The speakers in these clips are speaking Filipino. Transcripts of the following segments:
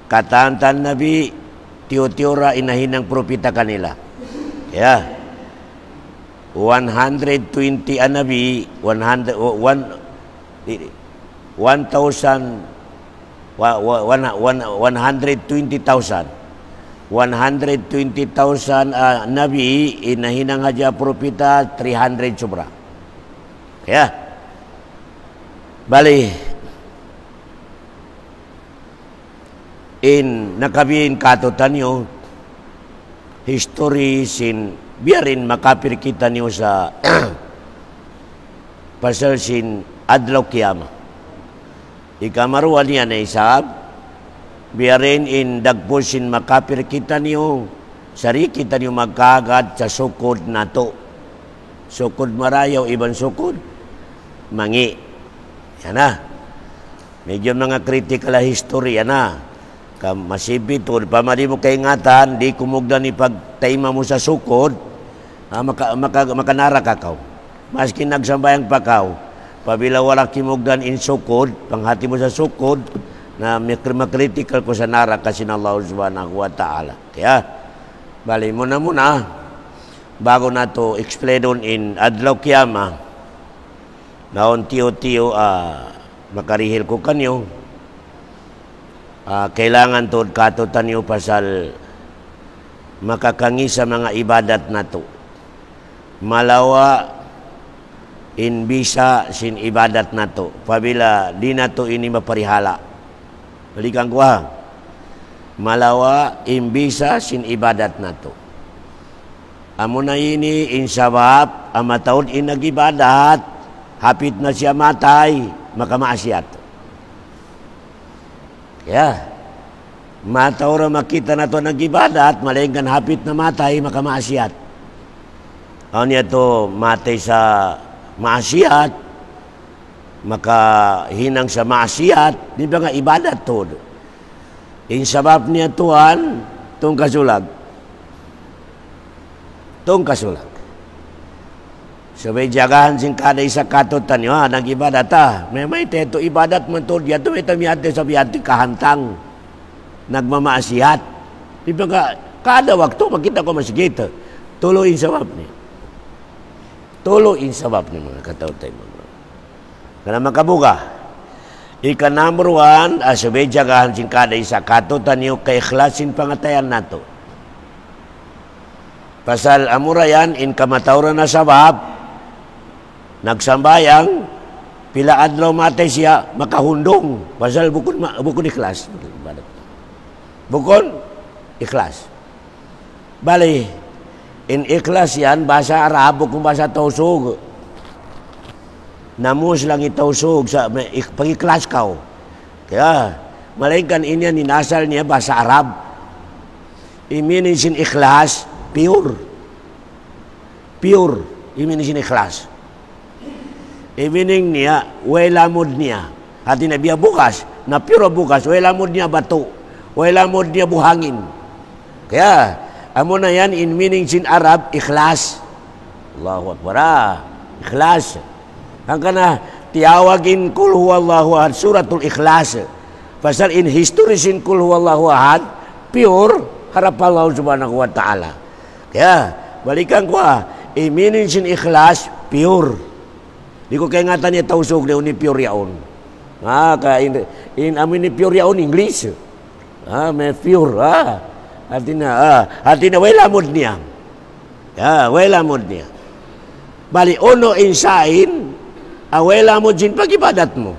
kataan Nabi tiyo-tiyora inahin ng propita kanila. Kaya 120 an Nabi 120,000 Nabi inahinang haja propita 300 sobra. Kaya bali in nakabiin katutan nyo history sin biarin makapir kita niyo sa pasal sin adlaw kiyama. Ikamaruan niya na isab biarin in dagpusin makapir kita niyo sari kita niyo magkagad sa sukod nato. Sukod marayaw iban sukod mangi. Yan na. Medyo mga critical history yan na. Masibitod, pamali mo kaingatan, di kumugdan ni pagtaima mo sa sukod, makanara kakaw. Maski nagsambayang pakaw, pabila wala kimugdan in sukod, panghati mo sa sukod, na makritical ko sa nara kasi na Allah subhanahu wa ta'ala. Kaya, bali muna, bago na to explain in adlaw kiyama, naon tiyo-tiyo, makarihil ko kanyo, kailangan to katutan nyo pasal makakangi sa mga ibadat na to. Malawa in bisa sin ibadat na to. Pabila di na to ini maparihala. Balikan ko ha. Malawa in bisa sin ibadat na to. Amo na ini in sabab amataon in nagibadat hapit na siya matay makamaasyat. Ya, mata orang makita na to nag-ibadat, malenggan hapit na matay, makamaasyat. Ano niya to, matay sa maasyat, makahinang sa maasyat, di ba nga ibadat to? In sabab niya tuan, tong kasulag. Tong kasulag. Sabay jagahan sin kada isa katutan nyo, nag-ibadat May teto ibadat man to, diyato may tamiyate sa biyati kahantang. Nagmamaasiyat. Di ba ka, kada waktu, makita ko masigita. Tuloyin sabab niya. Tuloyin sabab niya mga katawtay mga. Kana makabuga. Ika number 1, sabay jagahan sin kada isa katutan nyo, kaikhlasin pangatayan nato. Pasal amurayan, in kamatawran na sabab, nagsambayang pila adlaw matay siya makahundong pasal bukon ikhlas. Bukon ikhlas. Bali in ikhlas yan bahasa Arab bukon bahasa tausug. Namus lang itausug sa pag-ikhlas kau. Kaya malaikan ini ninasal niya bahasa Arab. Iminin sin ikhlas pure. Pure. Iminin sin ikhlas. Ibining niya, welamod niya. Hati na biya bukas, na puro bukas, welamod niya bato. Welamod niya buhangin. Kaya, amo na yan, in meaning sin Arab, ikhlas. Allahu Akbar. Ikhlas. Ang kana, tiyawagin kul huwallahu ahad, suratul ikhlas. Pasal in history sin kul huwallahu ahad, pure, harap Allah subhanahu wa ta'ala. Kaya, balikan ko in meaning sin ikhlas, pure. Di ko kaya ngatan niya tausog niya ni pure yaon. In amin ni pure yaon English. May pure. Hati na welamod niya. Welamod niya. Bali ono insain, welamod sin pag-ibadat mo.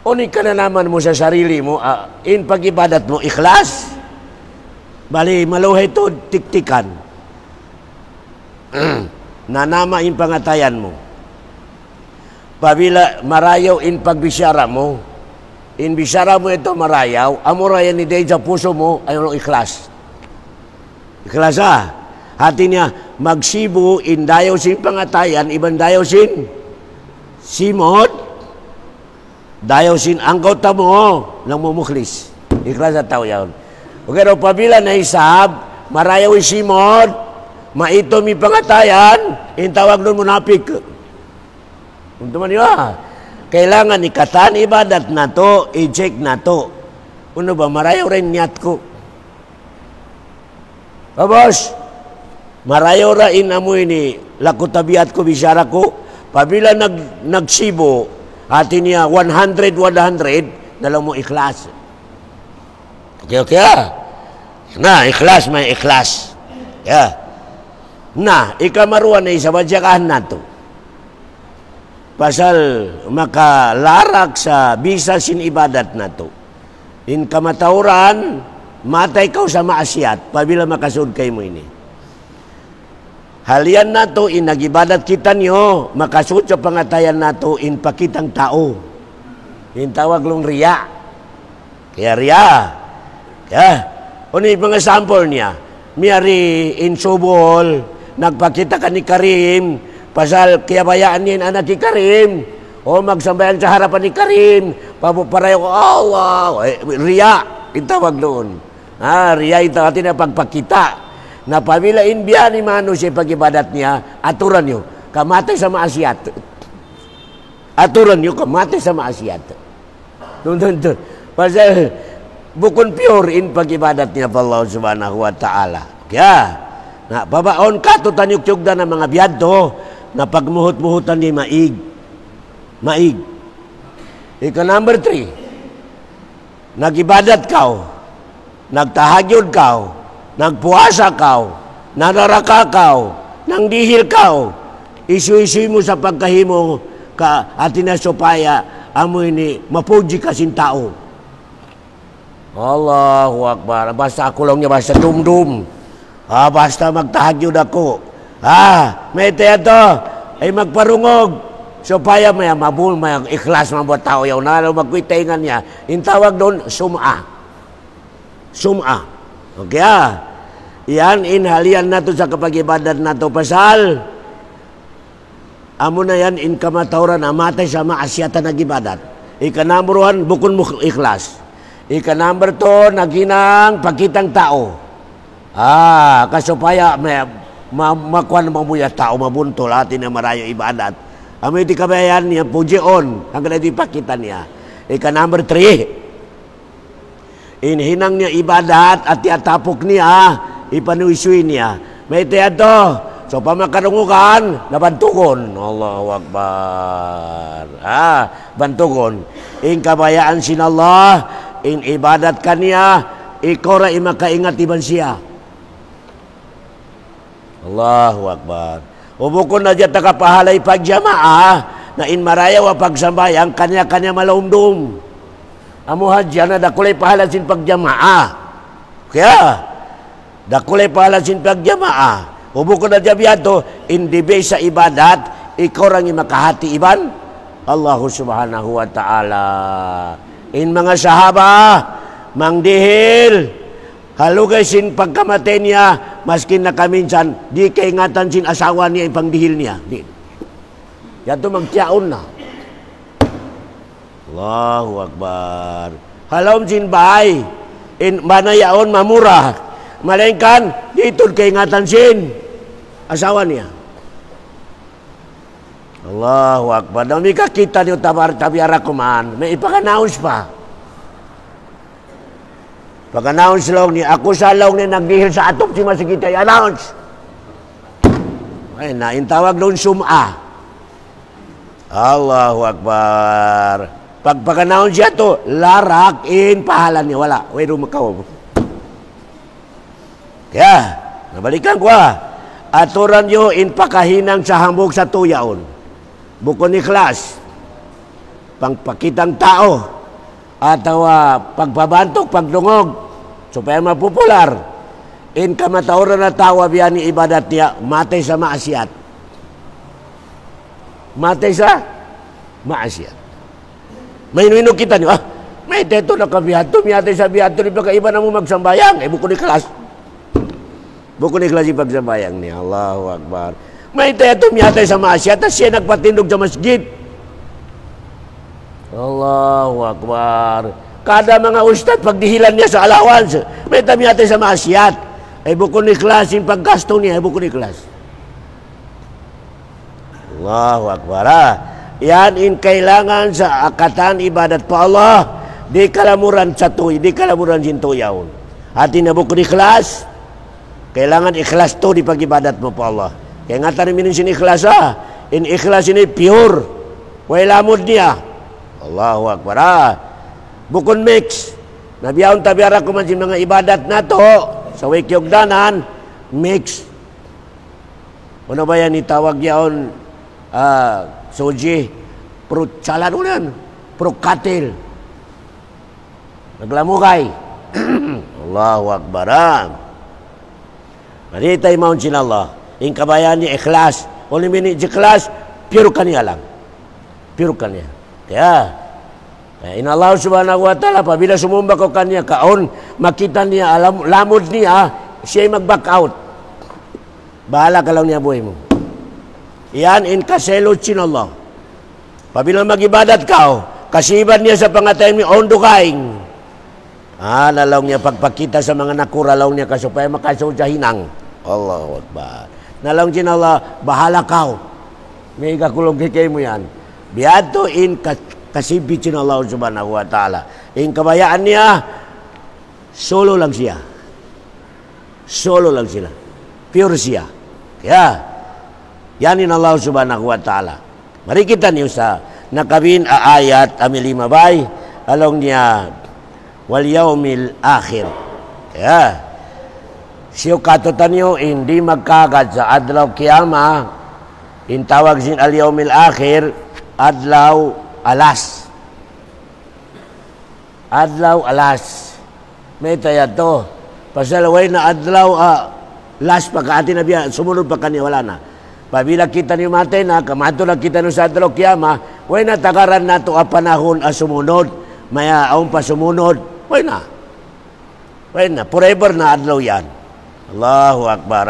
Unik ka na naman mo sa sarili mo, in pag-ibadat mo, ikhlas. Bali maluhay to tiktikan. Nanama in pangatayan mo. Pabila marayaw in pagbisyara mo, in bisyara mo ito marayaw, amurayan ni day sa puso mo, ayaw ikhlas. Ikhlas hati niya, magsibu in dayaw sin pangatayan, ibang dayaw sin simod, dayaw sin anggota mo, lang mumuklis. Ikhlas at tao yaon. Pero pabila na isab, marayaw simod, maito mi pangatayan, in tawag doon munapik. Untuman niyo kailangan ikatan ibadat na to, i-check na to. Ano ba, marayo rin niat ko. Bos, marayo rin amoy ni lakutabiat ko, bisyara ko. Pabila nagsibo, atin niya 100, dalam mo ikhlas. Okay. Na, ikhlas, may ikhlas. Yeah. Na, ikamaruan na isabadyakahan na to. Pasal makalarak sa bisa sin ibadat na to. In kamatauran, matay kau sa maasyat, pabila makasud kay mo ini. Halian na to, in nagibadat kita niyo, makasud sa pangatayan na to, in pakitang tao. In tawag long riya. Kaya riya. Kaya, ano yung mga sample niya? Miyari in subol, nagpakita ka ni Karim, pasal kaya bayaan niya anak ni Karim, o magsambayan sa harapan ni Karim, papuparayo ko, Allah, riya, itawag doon. Riya itawag na pagpakita, na pamilain biya ni Mano siya pag-ibadat niya, aturan niyo, kamatay sa maasyat. Aturan niyo, kamatay sa maasyat. Doon. Pasal, bukon pure in pag-ibadat niya pa Allah subhanahu wa ta'ala. Kaya, na babaon ka to tanyog-tiyog na ng mga biyadto na pagmuhot-muhutan ni maig. Number 3, nagibadat kao, nagtahagyod kao, nagpuasa kao, nanaraka kao, nangdihil kao, isu-isu mo sa pagkahimo ka atin na supaya amoy ni mapuji kasin tao. Allahu Akbar. Basta ako lang niya, basta dum-dum. Basta magtahagyod ako. May teto, ay magparungog. So, paya may mabul, may ikhlas mga tao yaw na magkwitaingan niya. Yung tawag doon, sum'a. Okay, yan, inhalian na to sa kapag-ibadat na to. Pasal, amo na yan, in kamatauran, amatay sa maasyatan nag-ibadat. Ikanamuruhan, bukon mo ikhlas. Number 2, naginang pakitang tao. Kasupaya makuan mamuya tao mabuntol atin na marayo ibadat. Amoy di kabayan niya pujion hanggang di pakita niya. Number 3, inhinang niya ibadat at iatapok niya, ipanuisuin niya. May teato, so pamakarungukan, nabantugon. Allahu Akbar. Bantugon. In kabayaan sin Allah, in ibadat kaniya, ikaw ra imakaingat iban siya. Allahu Akbar. Ubukon na dyan takapahalay pagjamaa, na in marayaw a pagsambayang, kanya-kanya malaumdum. Amuhad dyan na dakulay pahalan sin pagjamaa. Kaya, dakulay pahalan sin pagjamaa. Ubukon na dyan biyato, in dibe sa ibadat, ikaw ra imakahati iban, Allahu subhanahu wa ta'ala. In mga sahaba, mangdihil, halugay sin pagkamatay niya, maskin na kaminsan, di kaingatan sin asawa niya, ipangdihil niya. Di. Yato magtiyaon na. Allahu Akbar. Halom sin bahay, in manayaon mamura. Malengkan, dito kaingatan sin asawa niya. Allahu Akbar. Dami ka kita niyo tabiara kuman. May ipaka-announce pa. Pag-announce lang ni ako sa lang ni nagdihil sa atop si masikita i-announce. Ay na, intawag doon sum'a. Allahu Akbar. Pag-announce siya to, larak in pahalan niya. Wala. Uy, rumakaw. Kaya, nabalikan ko aturan nyo in pakahinang sa hambog sa tuyaon. Bukon ni klas, pangpakitang tao, atau pagbabantok, pagdungog, supaya mapupular. In kamatauran na tawa biyan ni ibadat niya, matay sa maasyat. Matay sa maasyat. May kita niyo, may teto na kabihato, miyatay sa bihato, ni pagkaiba na mo magsambayang, bukon ni klas. Bukon ni klas ipagsambayang niya, Allahu Akbar. May teto miyatay sa maasyat, at siya nagpatindog sa masjid. Allahu Akbar. Kada mga ustad, pagdihilan niya sa allowance, may tamiyatay sa maasyat. Ay bukon ni klas, yung paggasto niya, ay bukon ni klas. Allahu Akbar. Yan in kailangan sa akatan ibadat pa Allah. di kalamuran catoy, di kalamuran jintoyaon. Hati na bukod ikhlas, kailangan ikhlas to di pag-ibadat mo po Allah. Kaya nga tayo sin ikhlas in ikhlas ini pure, way lamod niya. Allahu Akbar. Bukod mix, nabiyaon tabiara ko man sin mga ibadat na to, sa wikyogdanan, mix. Ano ba yan itawag yaon, soji, pro-chalan ulan, pro-katil. Naglamugay. Allahu Akbar. Mari tayo maun sin Allah. Ing kabayan ni ikhlas. Only minute ikhlas, pure kaniya lang. Pure kaniya. Kaya, in Allah subhanahu wa ta'ala, pabila sumumba ko kaniya, kaon, makita niya, lamod niya, siya mag-back out. Bahala ka lang niya buhay mo. Yan, in kaselot sin Allah. Pabila mag-ibadat ka, kasiban niya sa pangatay ni ondo kaing. Nalaw niya pagpakita sa mga nakuralaw niya kasupaya makasudya hinang. Allahu Akbar. Nalaw sin Allah, bahala ka. May kakulong kikay mo yan. Biadto in kasibit sin Allah subhanahu wa ta'ala. In kabayaan niya, solo lang siya. Solo lang sila. Pure siya. Kaya, yan in Allah subhanahu wa ta'ala. Mari kita niyo sa nakabin ayat amilima bay, along niya, wal yaumil akhir. Kaya, siyo katutan niyo, hindi magkagad sa adlaw kiyama, in tawag sin al yaumil akhir, adlaw alas. Adlaw alas. May taya to. Pasalaway na adlaw last pagkaati na biya, sumunod pa kanya, wala na. Pabila kita ni matay na, kamato na kita no sa adlaw kiyama, way na takaran na to panahon sumunod, maya aong pa sumunod, way na. Way na, forever na adlaw yan. Allahu Akbar.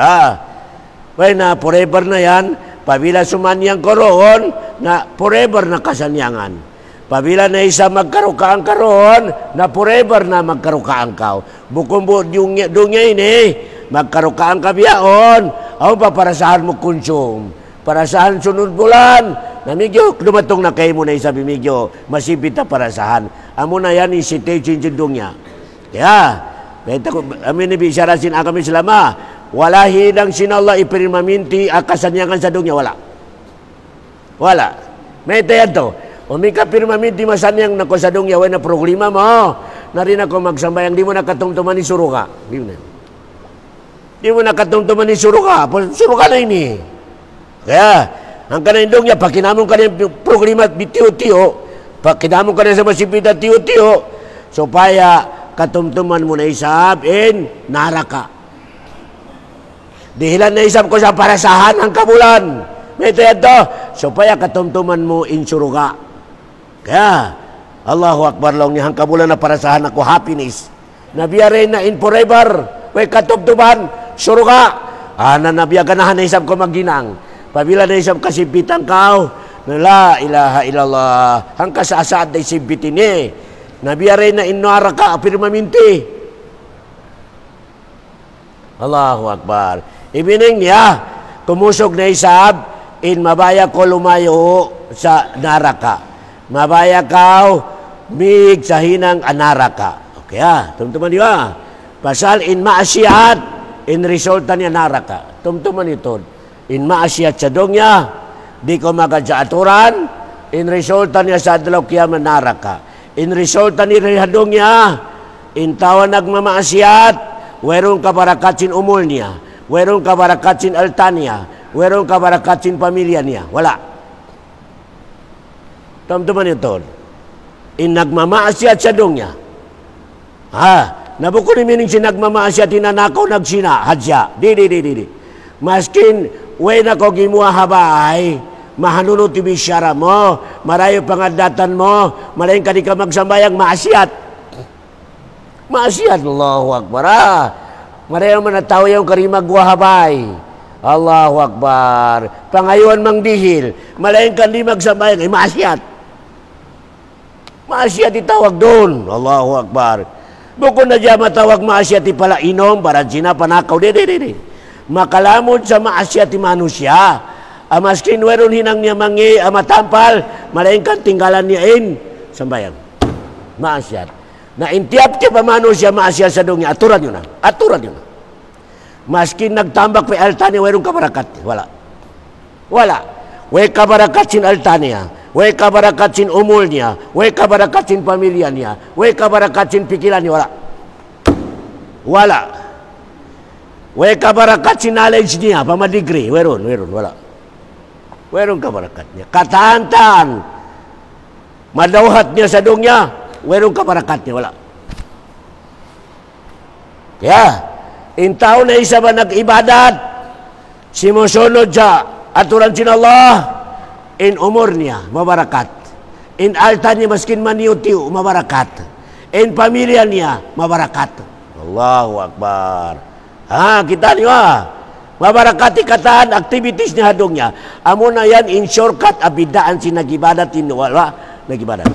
Way na, forever na yan. Pabila sumanyang karoon, na forever na kasanyangan. Pabila na isa magkarukaan karoon, na forever na magkarukaan ka. Bukumbo dunya ini, magkarukaan ka biyaon, o paparasahan mo konsum. Parasahan sunod bulan, namigyo, dumatong na kayo mo na isa bimigyo, masipit na parasahan. Amo na yan, isitay chinchindong niya. Kaya, amin ni Bisarasin akami selama, wala hidang sinallah ipirmaminti akasanyangan sa dunya, wala. Wala. May tayan to. Umika pirmaminti masanyang nako sa dunya, wala na problema mo. Narin ako magsambayang, di mo nakatungtuman ni suruka. Di mo na. Di mo nakatungtuman ni suruka. Suruka na ini. Kaya, ang kanindong niya, pakinamon ka ng programa tiyo-tiyo, pakinamon ka na sa masipita tiyo-tiyo, supaya katumtuman mo na isab in naraka. Dihilan na isab ko sa parasahan ang kabulan. May tayo to, supaya katumtuman mo in suruga. Kaya, Allahu Akbar lang niyang kabulan na parasahan ako happiness. Nabiyare na in forever, way katumtuman, suruga. Nabiyagan na isab ko magginang. Pabila na isab kasibitan ka, na la ilaha illallah, hangka sa asaad na isibitin eh. Nabiyare na inwara ka, firmaminti. Allahu Akbar. Ibining niya, kumusog na isab, in mabaya ko lumayo sa naraka. Mabaya ka, mig sa hinang anaraka. Okay tumtuman di ba? Pasal in maasiyat, in resulta niya naraka. Tumtuman ito. In maasiyat sa dongya, di ko magkadsaturan, in resulta niya sa adlaw kiyaman naraka. In resulta ni rihadong niya, in tawa nagmamaasiyat, werong kabarakatsin umul niya, werong kabarakatsin altan niya, werong kabarakatsin pamilya niya. Wala. Tumtuman ito. In nagmamaasiyat sa dong niya. Nabuko ni mining sinagmamaasiyat, tinanakaw nagsina, hadya. Di. Maskin, way na ko gimuha habay, mahanunod ti bisyara mo, marayo pangadatan mo, malayin ka di ka magsambayang maasiyat. Maasiyat, Allahu Akbar. Marayo man na tao yung karimagwahabay. Allahu Akbar. Pangayuan mang dihil, malayin ka di magsambayang, ay maasiyat. Maasiyat itawag doon. Allahu Akbar. Bukod na dyan matawag maasiyat pala inom, para sina panakaw. Di. Makalamod sa maasiyat manusia. Maskin weron hinang niya mangi matampal, malayin kan tinggalan niya in sambayang. maksiat. Na tiap-tiap manusia maksiat sa dunia, aturan yun na. Aturan yun na. Maskin nagtambak pa altani, wairong kabarakat. Wala. Wala. Way kabarakat sin altania. Way kabarakat sin umul niya. Way kabarakat sin pamilya niya. Way kabarakat sin pikiran niya. Wala. Wala. Way kabarakat sin knowledge niya. Pamadigri. Wairon. Wala. Wairon kabarakat niya. Katahan-tahan. Madawhat niya sa dunya. Wairon kabarakat niya. Wala. Kaya, intaw na isa ba nag-ibadat, simusunod sa aturan sin Allah, in umur niya, mabarakat. In alta niya, maskin maniutiw, mabarakat. In pamilya niya, mabarakat. Allahu Akbar. Kita niyo mabarakat ikataan, activities niya hadong niya. Amo na yan, in shortcut, abidaan si nag-ibadat, in wala, nag-ibadat.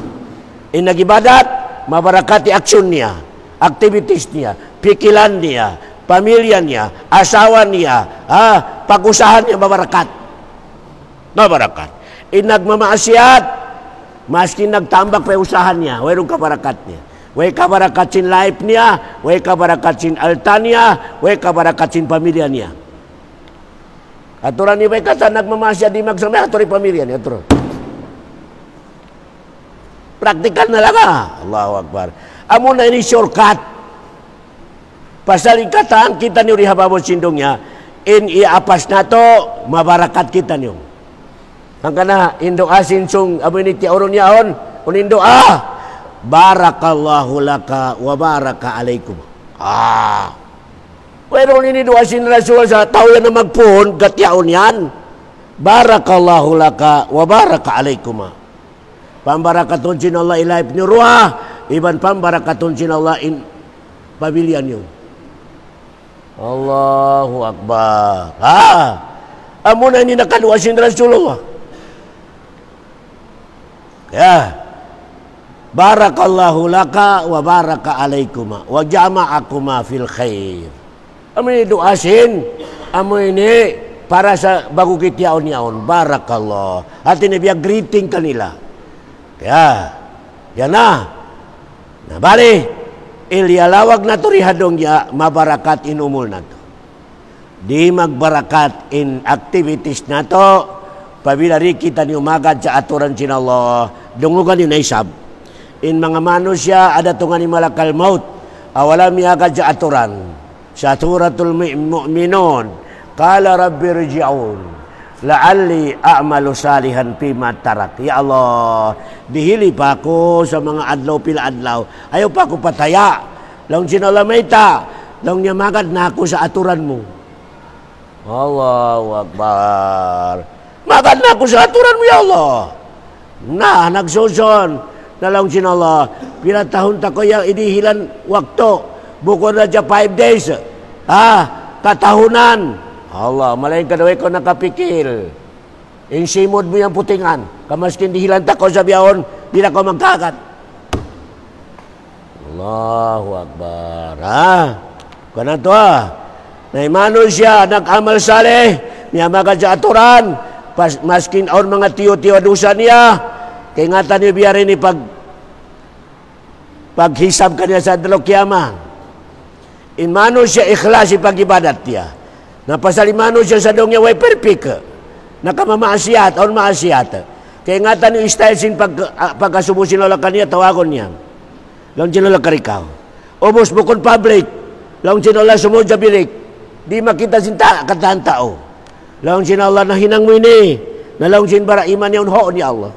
In nag-ibadat, mabarakat action niya, activities niya, pikilan niya, pamilya niya, asawa niya, pag-usahan niya, mabarakat. Mabarakat. Nagmamaasiat, maski nagtambak pa usahan niya, wairong kabarakat niya. Way kabarakat sin life niya, way kabarakat sin alta niya, way kabarakat sin pamilya niya. Aturan ni way kata nagmamaasiat di magsamay, aturan pamilya niya, aturan. Praktikal na lang Allahu Akbar. Amo na ini shortcut. Pasal ikataan kita ni rihababon sindongnya, in iapas na to, mabarakat kita niyo. Ang kana, indo asin sung, abo ini tiauron yaon, unindo barakallahu laka wa baraka alaikum. Pero ini do asin rasul sa tao yan na magpuhon, gatyaon yan. Barakallahu laka wa baraka alaikum. Pambarakatun sin Allah ilaip niyo ruha, iban pambarakatun sin Allah in pamilya niyo. Allahu Akbar. Amo na ini nakaluwasin Rasulullah. Ya. Barakallahu laka wa baraka alaikuma wa jama'akuma fil khair. Amo ini duasin. Amo ini para sa bago kitiaon-yaon. Barakallah. At ini biya greeting kanila. Ya. Yan na. Nabali. Ilyalawag na to rihadong ya mabarakat in umul na to. Di magbarakat in activities na to, pabilari kita ni umagad sa aturan sin Allah, dungugan ni naisab. In mga manusia, ada tungan ni malakal maut, awalam yagad sa aturan. Sa suratul mu'minun, kala rabbi rji'un, la'alli a'malu salihan pima tarak. Ya Allah, dihili pa ako sa mga adlaw pila adlaw. Ayaw pa ako pataya. Lang sinalamayta. Lang nyamagad na ako sa aturan mo. Allahu Akbar. Magad na ako sa aturan mo, ya Allah. Nagsuson. Na lang sinala. Pila tahon ta ko yung inihilan wakto. Bukod na dyan 5 days. Katahunan. Allah, malaking kadaway ko nakapikil. Yung simod mo yung putingan. Kamaskin dihilan ta ko sa biyahon, di na ko magkakat. Allahu Akbar. Kana to naimano siya, nag-amal saleh, niya magad sa aturan, maskin aon mga tiyo-tiyo dusa niya, kay ngatan niyo biya rin paghisab kanya sa dalok kiyama. Imano siya ikhlas ipag-ibadat niya. Napasalimano siya sa dong niya way perfect. Nakamamaasiyat, aon maasiyat. Kaya ngatan niyo style sin pagkasubusin lola kanya, tawagon niya. Lang sinola karikaw. Ubos bukod public. Lang sinola sumod sa bilik. Di makita sinta katahan tao. Lang sinola na hinang mo ini. Na lang sin bara iman niya hoon ni Allah.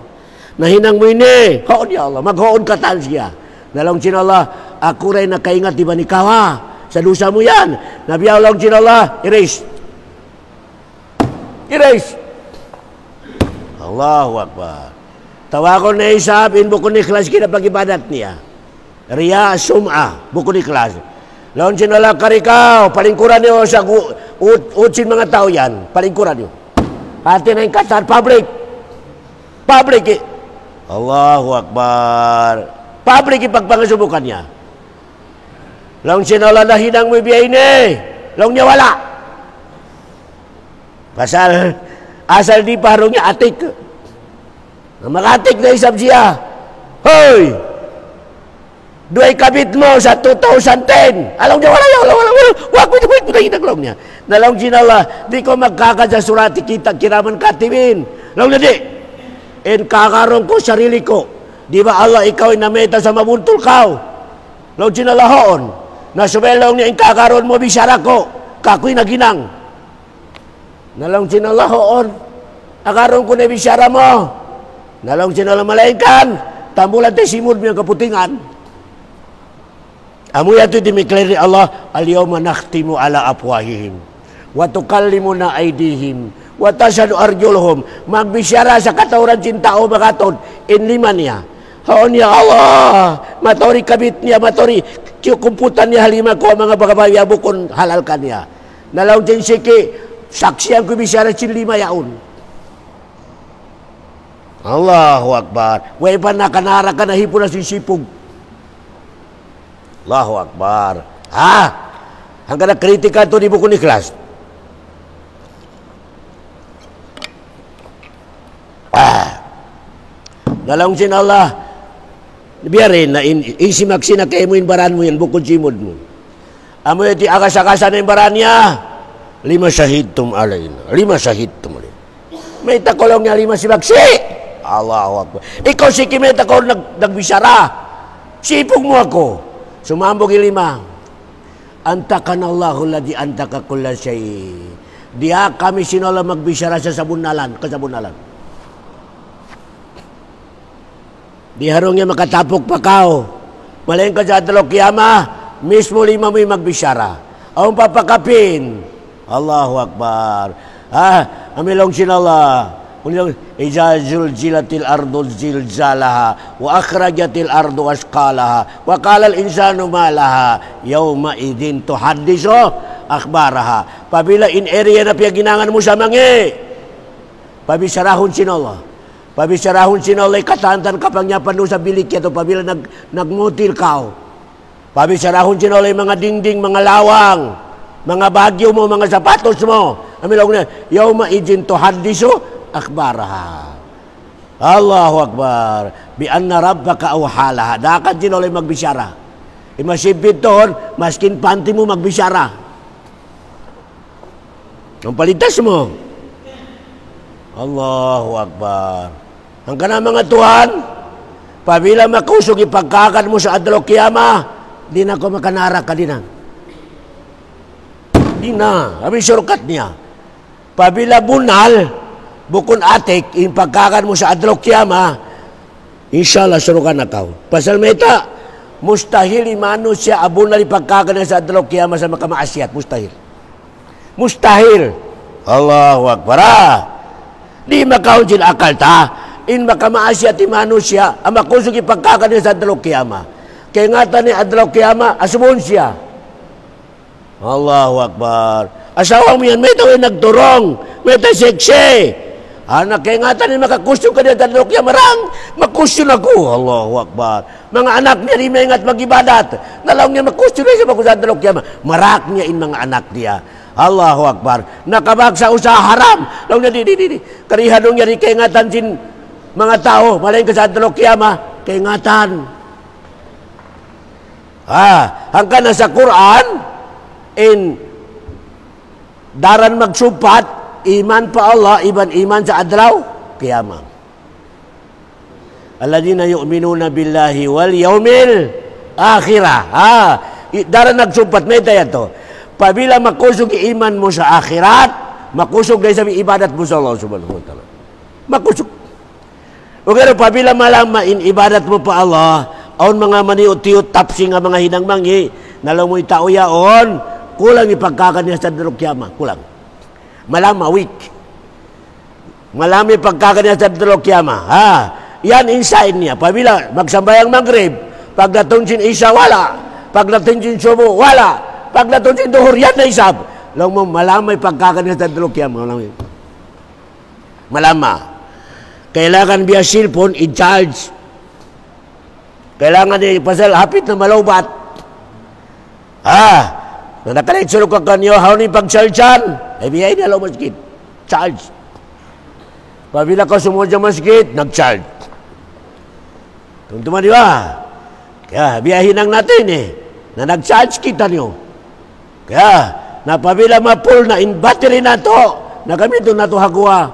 Na hinang mo ini. Hoon ni Allah. Maghoon katahan siya. Na lang sinola, ako rin nakaingat di ba ni kawa. Sa lusa mo yan. Nabiyaw lang sinola, erase. Erase. Allahu Akbar. Tawagon na isab, in bukod ni kelas kita pag-ibadat niya. Riya sum'a, bukod ni kelas. Laon sinala karikaw, palingkuran niyo sa utsin mga tao yan. Palingkuran niyo. Hati na yung katar, public. Public. Allahu Akbar. Public ipagpangasubukan niya. Laon sinala na hinang mo biyay ni. Laon niya wala. Pasal, asal di parong niya atik. Mag-atik na isab siya. Hoy! Duay kabit mo sa 2010. Alam niya, wala. Wag, wait, inaglong niya. Nalong sinala, di ko magkakadya surati kita, kiraman katibin. Alam niya, di. En kakarong ko, sarili ko. Di ba Allah, ikaw ay nameta sa mabuntol kao. Alam sinala hoon. Nasubelong niya, en kakaroon mo, bisyara ko. Kako'y naginang. Nalong sinala hoon. Akaroon ko na bisyara mo. Nalong sinala malaingkan. Tambulan tayo simod mo yung kaputingan. Amu yatu dimikleri Allah al-yawma nakhtimu ala afwahihim wa tukallimuna aydihim wa tashhadu arjuluhum. Magbisyara sa katauran cintao bakaton inliman niya. Haon ya Allah, matori kabit niya, matori kumputan niya halima ko mga bagabaya bukon halalkan niya. Nalaw din siki saksi ang kubisyara cinlima yaun. Allahu Akbar. Way pa nakanara ka na hipon na sisipog. Allahu Akbar. Hanggang nakritika ito di buko ni kelas. Dalang sin Allah, biarin na isimaksi na kayo mo yung baran mo yan, bukod simod mo. Amo yung akas-akasa na yung baran niya. 5 syahidtum alayna. 5 syahidtum alayna. May takolong niya 5 simaksi. Allahu Akbar. Ikaw si Kimeta ko nagbisyara. Sipog mo ako. Sumambog 5. Antakanallahu ladhi antaka kulla syai. Dia kami sinola magbisyara sa sabunalan, kasabunalan. Di harungnya makatapok pa kao. Malayin ka sa adalok kiyama, mismo 5 mo yung magbisyara. Ang papakapin. Allahu Akbar. Amilong sinola. Iza zulzilatil ardu zilzalaha wa akhrajatil ardu asqalaha wa qala al insanu ma laha yawma idin tuhaddisu akhbaraha. Pabila in area na piyaginangan mo sa mangi, pabisarahon sinala. Pabisarahon sinala katantan kapangyapan mo sa bilik ito pabila nagmutil kao. Pabisarahon sinala mga dingding, mga lawang, mga bagyo mo, mga sapatos mo. Amilong na yawma idin tuhaddisu akhbaraha. Allahu Akbar. Bi anna rabbaka awhalaha. Dakat din oleh magbisyara. Imasipit doon, maskin panty mo magbisyara. Ang palitas mo. Allahu Akbar. Ang kana mga Tuhan, pabila makusog ipagkakan mo sa adlaw kiyama, di na ko makanara ka dinan. Di na. Kami surkat niya. Pabila bunal, bukon atik, yung pagkakan mo sa adlaw kiyama, inshallah surukan na kau. Pasal meta, mustahil imano siya abunal ipagkakan na sa adlaw kiyama sa makamaasyat. Mustahil. Mustahil. Allahu Akbar. Di makaon sila akal ta. In makamaasyat imano siya, ang makusog ipagkakan na sa adlaw kiyama. Kaya nga ni adlaw kiyama, asumon siya. Allahu Akbar. Asawang mo yan, may tawin nagturong, may tayo seksi. Anak kaya nga tanin makakusyon ka niya adlaw kiyama marang, makusyon ako. Allahu Akbar. Mga anak niya rin may ingat mag-ibadat. Nalaw niya makusyon niya sa makusyon adlaw kiyama. Marak niya in mga anak niya. Allahu Akbar. Nakabag sa usaha haram. Law niya di. Karihanong niya rin kaya nga tansin mga tao. Malayin ka sa adlaw kiyama, kaya nga tan. Hanggang na sa Quran, in daran magsupat, iman pa Allah, iman sa adlaw kiyama. Alladhina yu'minuna billahi wal yawmil akhirah. Daran nagsupat, may tayo to. Pabila makusog iman mo sa akhirat, makusog dahil sa ibadat mo sa Allah subhanahu wa ta'ala. Makusog. Okay, pabila malama in ibadat mo pa Allah, aon mga maniut-tiut tapsi nga mga hinangmangi, nalaw mo'y tao yaon, kulang ipagkakan niya sa dalok kiyama. Kulang. Malama, weak. Malami pagkakan niya sa dalok kiyama. Yan inside niya. Pabila magsambayang maghrib, pagdatong sin isa, wala. Pagdatong sin subo, wala. Pagdatong sin duhur, yan na isab. Lang mo, malamay pagkakan niya sa dalok kiyama. Malama. Kailangan biya cellphone, i-charge. Kailangan niya pasal hapit na malaubat. Nakalit sulok ka kanyo, how ni pag-chargean? Biyay na lang masjid. Charge. Pabila ka sumunod sa masjid, nag-charge. Tuntuman di ba? Kaya biyahin lang natin na nag-charge kita nyo. Kaya napabila ma-full na in battery na to, nagamito na to hagwa.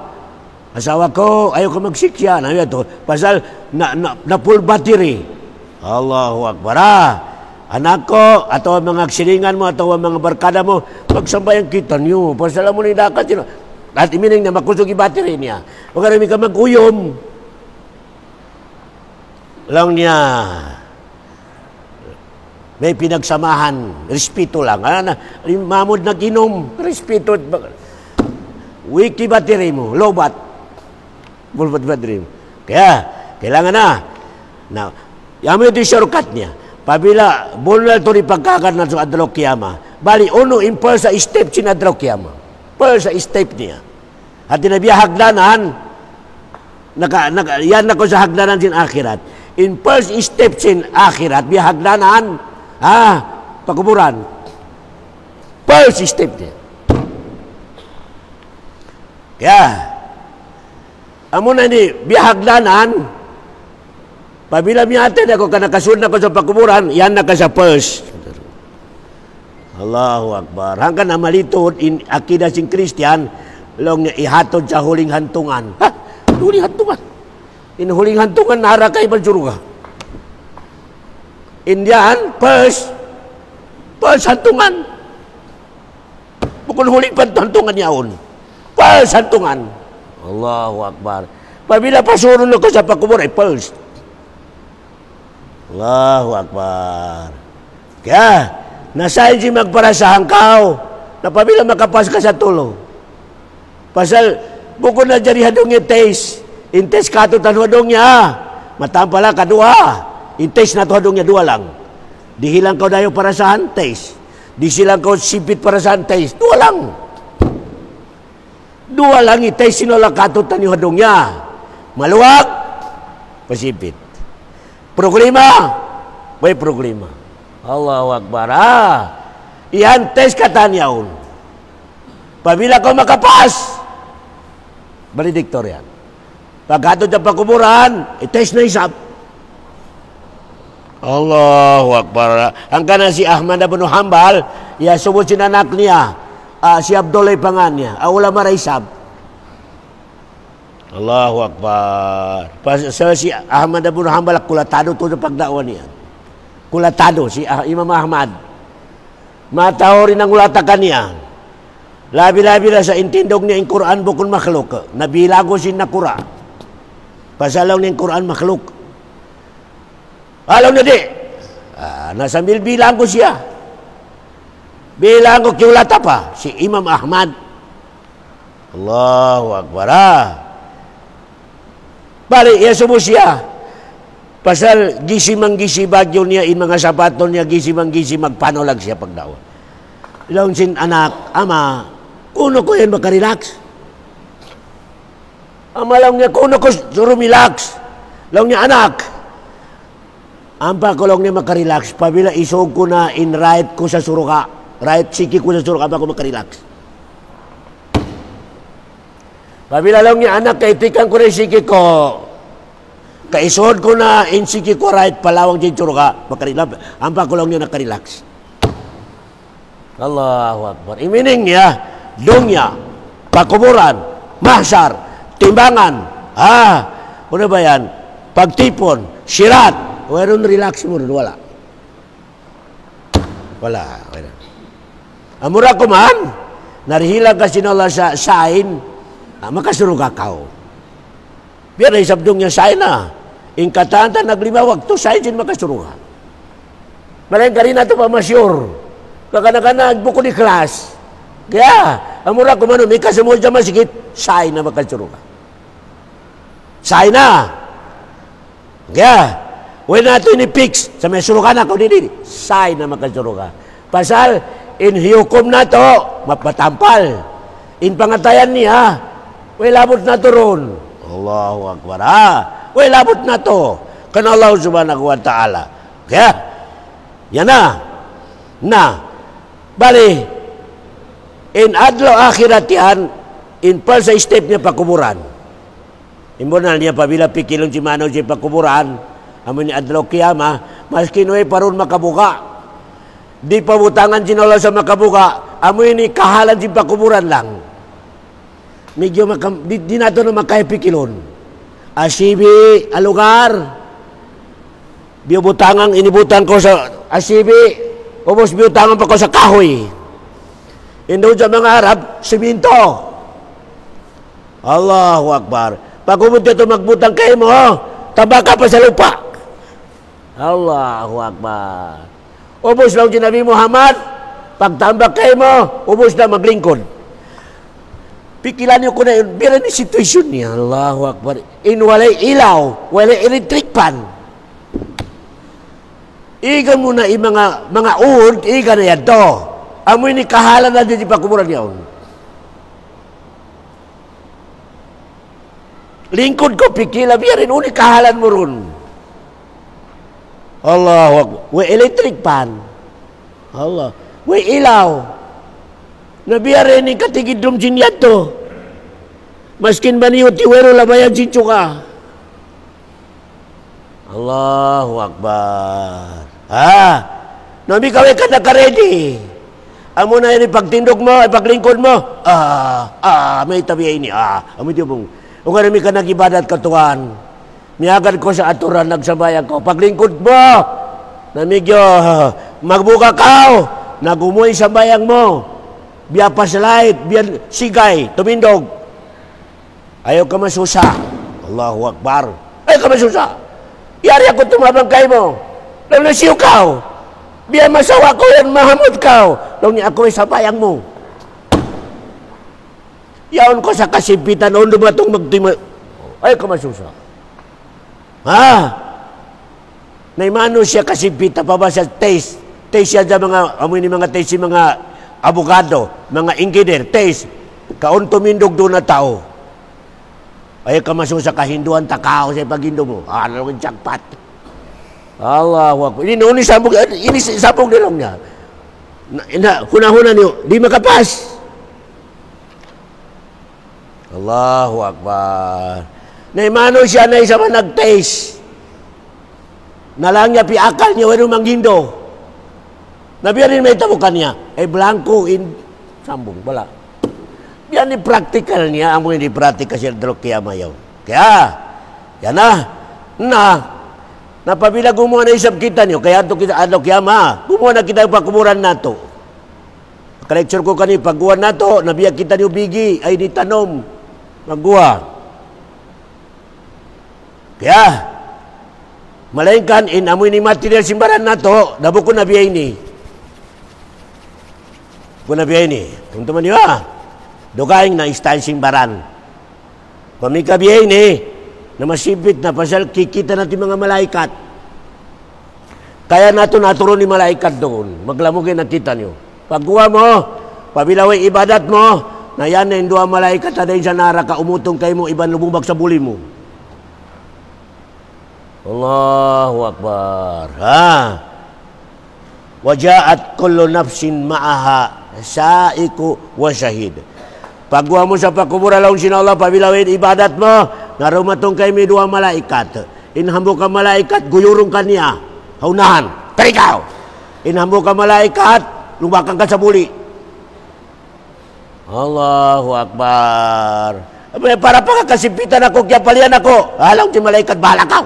Asawa ko, ayaw ko magsiksya. Pasal na full battery. Allahu Akbar. Anak ko, atau mga silingan mo, atau mga barkada mo, magsambayan kita nyo. Pasal mo nidakat yun. At imining na makusugi battery niya. Huwag ka mag-uyom. Lang niya. May pinagsamahan. Respeto lang. Mamod nag-inom. Respeto. Wiki battery mo. Low bat. Full battery mo. Kaya, kailangan na yaman ito yung shortcut niya. Pabila, bunal ito ni pagkakat na sa adlaw kiyama. Bali, uno, impulse sa step sin adlaw kiyama. Impulse sa step niya. At tinabiya hagdanan, yan na ko sa hagdanan sin akhirat. Impulse step sin akhirat, biya hagdanan, pakuburan. Impulse step niya. Kaya, amo na ni, biya hagdanan, pabila miyatin ako ka nakasunod na ko sa pakuburan, yan na ka sa pulse. Allahu Akbar. Hanggang na malitod in akida sing Christian, long niya ihatod sa huling hantungan. Huling hantungan. In huling hantungan, narakay magsuruga. Indian, pulse hantungan. Bukod huling hantungan yaon. Pulse hantungan. Allahu Akbar. Pabila pasurun ako sa pakuburan, pulse. Allahu Akbar. Kaya, nasay si magparasahan kao, na pabila makapas ka sa tulo. Pasal, bukod na dyan hadong yung taste. In taste ka ito tanwadong niya. Matampala ka dua. In taste na ito hadong niya dua lang. Di hilang ka dayo parasahan, taste. Di silang ka sipit parasahan, taste. Dua lang. Dua lang i-taste sinula ka ito tanyo hadong niya. Maluwag, pasipit. Problema, may problema. Allahu Akbar. Iyan test katanyaon. Pabila ko makapas, baridiktor yan. Pagkatod sa pakuburan, i-test na isap. Allahu Akbar. Hanggang na si Ahmad ibn Hanbal, subod sinanak niya, si Abdullah pangan niya, wala maraisap. Allahu Akbar. So, si Ahmad ibn Hanbal, kulatado to sa pagdakwa niya. Kulatado, si Imam Ahmad. Mataho rin ang ulatakan niya. Labi-labi na sa intindog niya yung Quran bukod makhluk. Nabilago sin nakura. Pasalaw niya yung Quran makhluk. Alam na di. Nasambil bilang ko siya. Bilang ko kiulata pa. Si Imam Ahmad. Allahu Akbar. Bali, subo siya. Pasal gisimang-gisi bagyo niya in mga sapato niya, gisimang-gisi magpanolag siya pagdawa. Ilong sin anak, ama, kuno ko yan makarelax. Ama lang niya, kuno ko surumelax. Lang niya, anak, ampa ko lang niya makarelax. Pabila isog ko na in right ko sa suruka. Right siki ko sa suruka, ampa ko makarelax. Pabila lang niya, anak, kaitikan ko na siki ko. Kaisod ko na in siki ko right palawang dyan suruka. Makarelax. Ampa ko lang niya nakarelax. Allahu Akbar. Imining niya, dunya, pakuburan, mahsar, timbangan, ano ba yan? Pagtipon, sirat. Waron relax mo rin, wala. Wala. Amura ko man, narihilang kasi nala sa sain, makasuruga kao. Biar na isabdong niya sain na. In katanta, naglimawag to, sain sin makasuruga. Malayang ka rin na ito pa masyur. Kakana-kana, buko ni class. Kaya, amura ko man, may kasamod dyan masigit, sain na makasuruga. Sain na. Kaya, when nato ini-fix, sa may suruga na ako dili, sain na makasuruga. Pasal, in hiukom na to, mapatampal. In pangatayan niya, way labot na to ron. Allahu Akbar. Way labot na to. Kana Allah subhanahu wa ta'ala. Kaya, yan na. Bali, in adlaw akhirat yan, in pal sa step niya pakuburan. Imbonal niya, pabila pikilong si Manaw si pakuburan, amo ni adlaw kiyama, Maskin way paron makabuka. Di pabutangan sinala sa makabuka. Amo ini kahalan si pakuburan lang. Medyo di nato na makahipikilon. Asibi, alugar. Biubutangan, inibutan ko sa asibi. Ubos biutangan pa ko sa kahoy. Indo sa mga Arab, siminto. Allahu Akbar. Pag umunti ito magbutang kayo mo, tabaka pa sa lupa. Allahu Akbar. Ubos lang si Nabi Muhammad, pagtambak kayo mo, ubos na maglingkod. Pikilan niyo ko na yun, bilang ni situasyon niya. Allahu Akbar. Walay ilaw, walay electric pan. Igan mo na mga uod, igan na yan to. Amoy ni kahalan na din di pakuburan yun. Lingkod ko, pikila, biyarin, uni kahalan mo ron. Allahu Akbar. Way electric pan. Allah. Way ilaw. Nabiyarin ni katigid dum jinyat to. Maskin baniyo tiwero labayan sincho ka. Allahu Akbar. Nabi kaway ka nakaredy. Amo na yun pagtindog mo, paglingkod mo. May tabi ini. Amo diyo mong. Kung karami ka nag-ibadat katuan, miyagad ko sa aturan, nagsabayan ko. Paglingkod mo, namigyo, magbuka kao, nagumoy sa bayang mo. Biya pasalait, biya sigay, tumindog. Ayaw ka masusa. Allahu Akbar. Ayaw ka masusa. Yari ako tumabang kayo mo. Lang nasiyo kao. Biya masawa ko yan, mahamot kao. Lang niya ako sa bayang mo. Yaon ko sa kasimpitan, noon dumatong magtima. Ayaw ka masusa. Naimano siya kasimpitan pa ba sa taste? Taste siya sa mga, amoy ni mga taste, mga abogado, mga engineer, taste. Kaon tumindog doon na tao. Ay kamasusa kahinduan takao sa pagindo mo. Ano ang jackpot. Allahu Akbar. Ini sabog nilong niya. Hunahuna niyo, di makapas. Allahu Akbar. Naimano siya na isa man nag-taste. Nalang niya piakal niya, wano manghindo. Nabiyarin may tabukan niya. Blanco in sambong. Wala. Yan ni practical niya. Amo hindi practical siya dalok kaya mayaw. Kaya, yan na. Napabila gumawa na isap kita niyo. Kaya ito kita adok yama. Gumawa na kita pakumuran na to. Kalektsyon ko kani, pagguwan na to, nabiyak kita niyo bigi, ay di tanom. Magguwa. Kaya, malaingkan, amoy ni material simbaran na to, dabo ko nabiyay ni. Kung nabiyay ni. Kung teman niyo dugaing na istan simbaran. Pamikabiyay ni, na masipit na pasal kikita natin mga malaikat. Kaya nato naturo ni malaikat doon. Maglamugin nakita niyo. Pagkuha mo, pabilaway ibadat mo, na yan na yung dua malaikat na dahil sa naraka, umutong kayo mo, iban lumubag sa buli mo. Allahu Akbar. Wajaat kullu nafsin ma'aha sa'iku wa syahid. Pagkuha mo sa pakubura laun sin Allah, pabilaway ibadat mo, narumatong kayo may dua malaikat. Inhambo ka malaikat, guyurong ka niya. Haunahan, tarikaw. Inhambo ka malaikat, lumakan ka sa buli. Allahu Akbar. Para pagkakasimpitan ako, kaya palian ako. Alam si malaikat, bahala ka.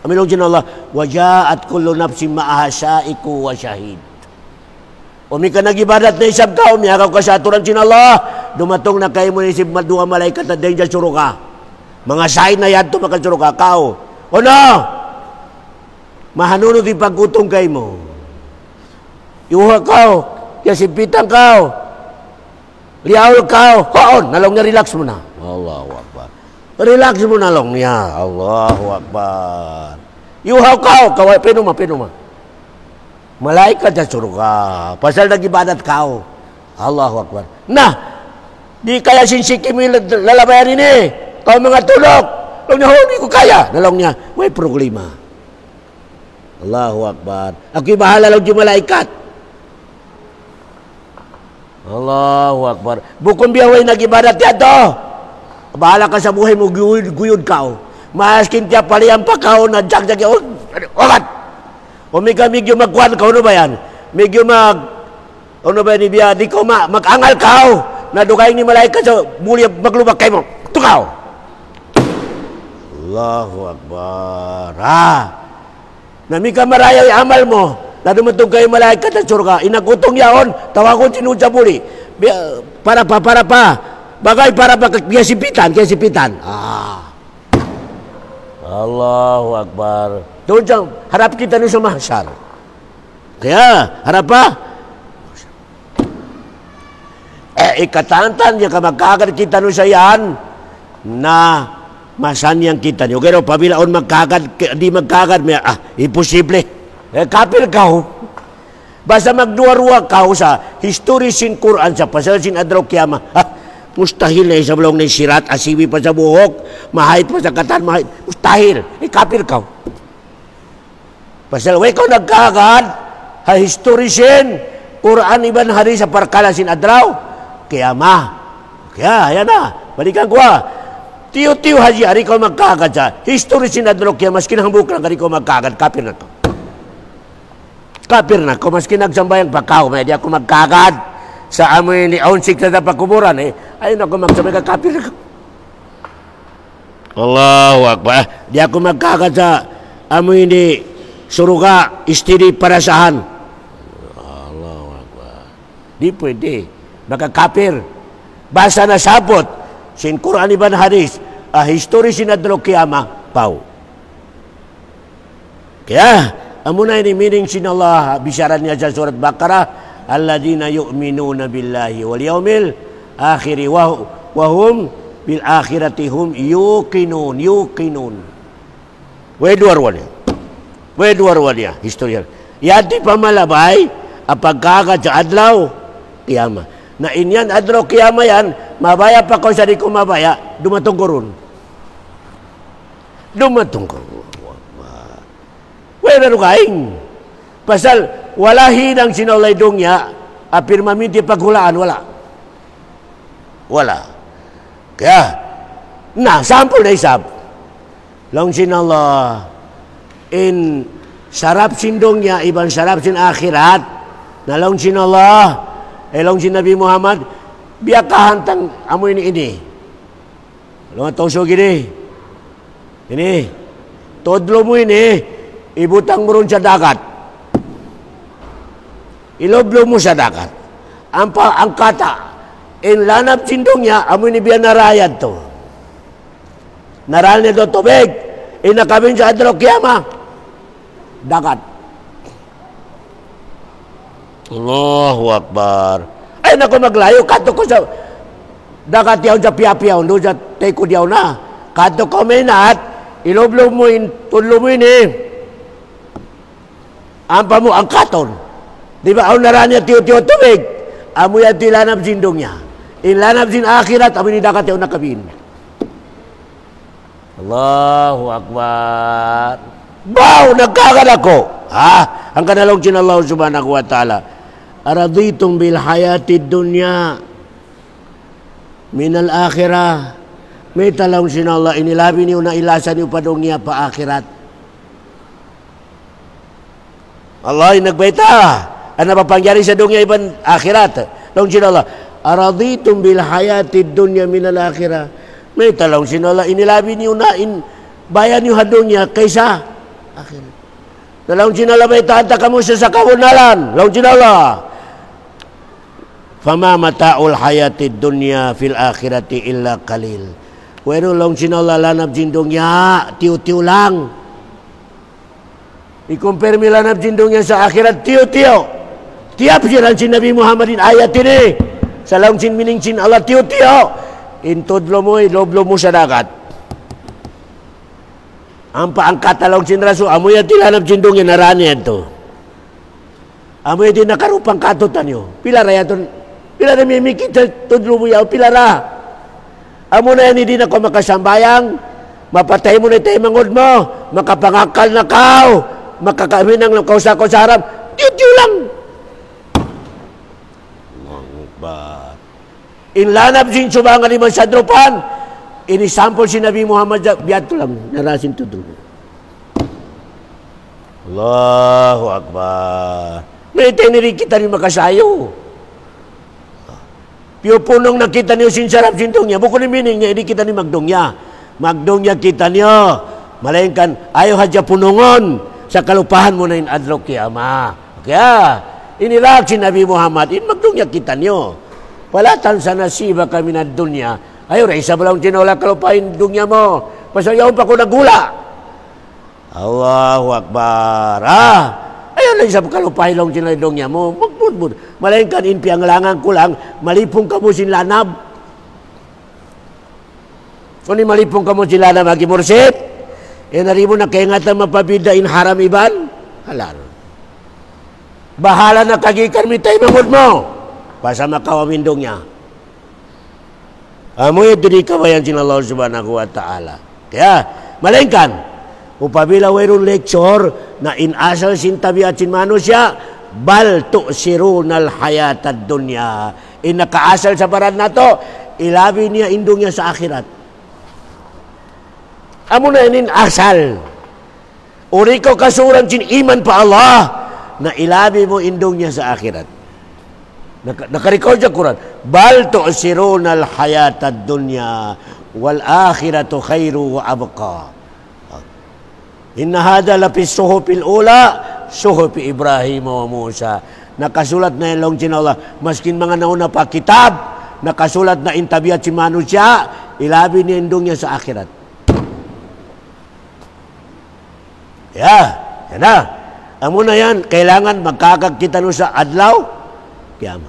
Aminong sin Allah, wajaat kullu nafsin ma'aha sa'iku wa syahid. Umi ka nag-ibadat na isab ka, umiyakaw ka sa aturan sin Allah, dumatong na kayo mo ni isip dua malaikat na dahil dyan suro ka. Mga sahin na yan, tumakal suro ka, kao. O no? Mahanunod yung pagkutong kayo mo. Iuha kao, yasimpitan kao, liyaw kao, hoon, nalong niya, relax mo na. Allahu Akbar. Relax mo na long niya. Allahu Akbar. Iuha kao, kaway, pinuma. Malaikat sa surga. Pasal nag-ibadat kao. Allahu Akbar. Nah, di kaya sinsikim yung lalabayan ini. Kau mga tulog. Long niya, hindi ko kaya. Nalong niya, may problema. Allahu Akbar. Ako'y bahala lang yung malaikat. Allahu Akbar. Bukong biyaway nag-ibadat yan to. Bahala ka sa buhay mo, guyod ka. Maskin tiya paliyang pa ka, na jag-jag, Wakat! O medyo magkuhan ka, ano ba yan? Medyo ano ba ni biya, di ko mag-angal ka, nadukay ni malaikat sa muli maglubak kayo mo. Tukaw! Allahu Akbar. Nami ka marayay amal mo, nadumatog kayo malaikat at surga, inagutong yaon, tawakon sinudya muli. Para pa. Bagay para pa kesipitan. Allahu Akbar. Doon dyan, harap kita nun sa mahsyar. Kaya, harap pa. Ikatantan niya ka magkagad kita nun sa yan na masanyang kita niyo. Pero pabilaon di magkagad, imposible. Kapil ka ho. Basta magduwa-ruwa ka ho sa history sin Quran sa pasal sin Adraw Kiyama. Mustahil na sa balong na sirat, asiwi pa sa buhok, mahait pa sa katan, mustahil. Kapil ka ho. Pasal way ko nagkagad, history sin Quran iban hari sa parkala sin Adraw Kiyama. Kaya, yan na. Balikan ko Tiyo-tiyo haji, hari ko magkagad sa history sin Adraw Kiyama, mas kinahambuk lang, hari ko magkagad, kapir na to. Kapir na ko, mas kinagsambayang pagkaw, may di ako magkagad sa amoy ni Aunsik sa pagkuburan, ayun ako magsabay ka, kapir na ko. Allahu Akbar. Di ako magkagad sa amoy ni Suruga, istiri parasahan. Allahu Akbar. Di pwede. Baka kapir. Basa na sabot. Sin Quran iban hadis. History sin Adraw Kiyama. Pau. Kaya, amuna ini meaning sin Allah. Bisyaran niya sa surat Baqarah. Alladina yu'minuna billahi wal yaumil akhiri. Wahum bil akhirati hum yuqinun. Wedwarwan historia. Yati pamalabay apagkagad sa adlaw Kiyama. Na inyan Adraw Kiyama yan, mabaya pa ko sa di ko mabaya, dumatong ko ron. Wala kaing. Pasal wala hinang sinalaydong niya, apirmaminti paghulaan, wala. Kaya, sample na isab. Long sinallah, in sarap sindong niya, ibang sarap sin akhirat, na long sinallah, long sin Nabi Muhammad, biya kahantang amoy ini. Long toso gini. Ini. Todlo mo ini, ibutang mo ron sa dagat. Iloblo mo sa dagat. Ang kata, in lanap sindong niya, amoy ni biya narayad to. Naral niya do tubig, inakabin sa Adraw Kiyama, dagat. Allahu Akbar. Ay nako maglayo, kato ko sa dagat yaw sa piyapiyaw, doon sa teko diyaw na. Kato ko may naat, iloblo mo tunlo mo ampa mo ang katon. Di ba, ang naran niya tiyo-tiyo tubig, amo yan tilanap sindong niya. Ilanap sin akhirat, amo ni dagat yaw nakabin. Allahu Akbar. Baw, nagkagad ako. Ang kanalong sin Allah subhanahu wa ta'ala. Araditum bil hayati dunya minal akhirah. May talong sin Allah, inilabi niyo na ilasan niyo padong niya pa akhirat. Allah, nagbaita. Ano pa pangyari sa dunya iban akhirat? Long sin Allah, araditum bil hayati dunya minal akhirah. May talong sin Allah, inilabi niyo na bayan niyo hadong niya kaysa akhirat. Nalong sin Allah, may taanta ka mo sa kawunalan. Long sin Allah, fama mata'ul hayati dunya fil akhirati illa qalil. Bueno, long sinala lanap jindong ya, tiyo-tiyo lang. I-compare mi lanap jindong ya sa akhirat, tiyo-tiyo. Tiap siran si Nabi Muhammadin ayat ini. Sa long sin mining sin Allah, tiyo-tiyo. Intodlo mo, iloblo mo sa dagat. Ang paangkat na long sin raso, amoy at lanap jindong ya narani ito. Amoy din nakarupang katutan nyo. Pilara yaton, pilara mimikit, tudlo mo yaw, pilara. Amo na yan, hindi na ko makasambayang, mapatay mo na ito yung mangod mo, makapangakal na kao, makakamin ng kausa ko sa harap, diyo lang. Inlanap sin subangan ni Mansadropan, inisample si Nabi Muhammad, biyato lang, narasin to doon. Allahu Akbar. May tiniri kita ni makasayo. Piyo punong nakita niyo sinsarap sintong niya. Bukod ni mining niya, hindi kita ni magdongya. Magdongya kita niyo. Malainkan, ayaw hadya punungon sa kalupahan mo na in adlaw kiyama. Kaya, inilag si Nabi Muhammad, in magdongya kita niyo. Palatan sa nasiba kami na dunya. Ayaw, isa ba lang tinawala kalupahin dunya mo. Pasayaw pa ko nagula. Allahu Akbar. Ayaw lang isa kalupahin lang tinawala dunya mo. Magbudbud. Malainkan, in pianglangan ko lang, malipong ka mo sinlanab. Kung malipong ka mo sinlanab, agi mursit. Naribo na kaya nga mapabida in haram iban, halal. Bahala na kagikan mitay mamud mo. Pasa makawamindong niya. Amoy diri kabayan sin Allah subhanahu wa ta'ala. Kaya, malengkan, upabila mayroon lecture na inasal sin tabiat sin manusia, bal tu'sirunal hayatad dunya. Nakaasal sa parad na to, ilabi niya indong niya sa akhirat. Amo na inin asal. Uri ko kasuran sin iman pa Allah na ilabi mo indong niya sa akhirat. Nakarecord sa Quran. Bal tu'siruna al-hayata ad-dunya wal akhiratu khairu wa abqa. Inna hada la fi suhufil ula suhufi Ibrahim wa Musa. Nakasulat na ilong sin Allah. Maskin mga nauna pa kitab, nakasulat na intabiat si manusia, ilabi ni indong niya sa akhirat. Yan na. Amo na yan, kailangan magkakagkita no sa adlaw. Kaya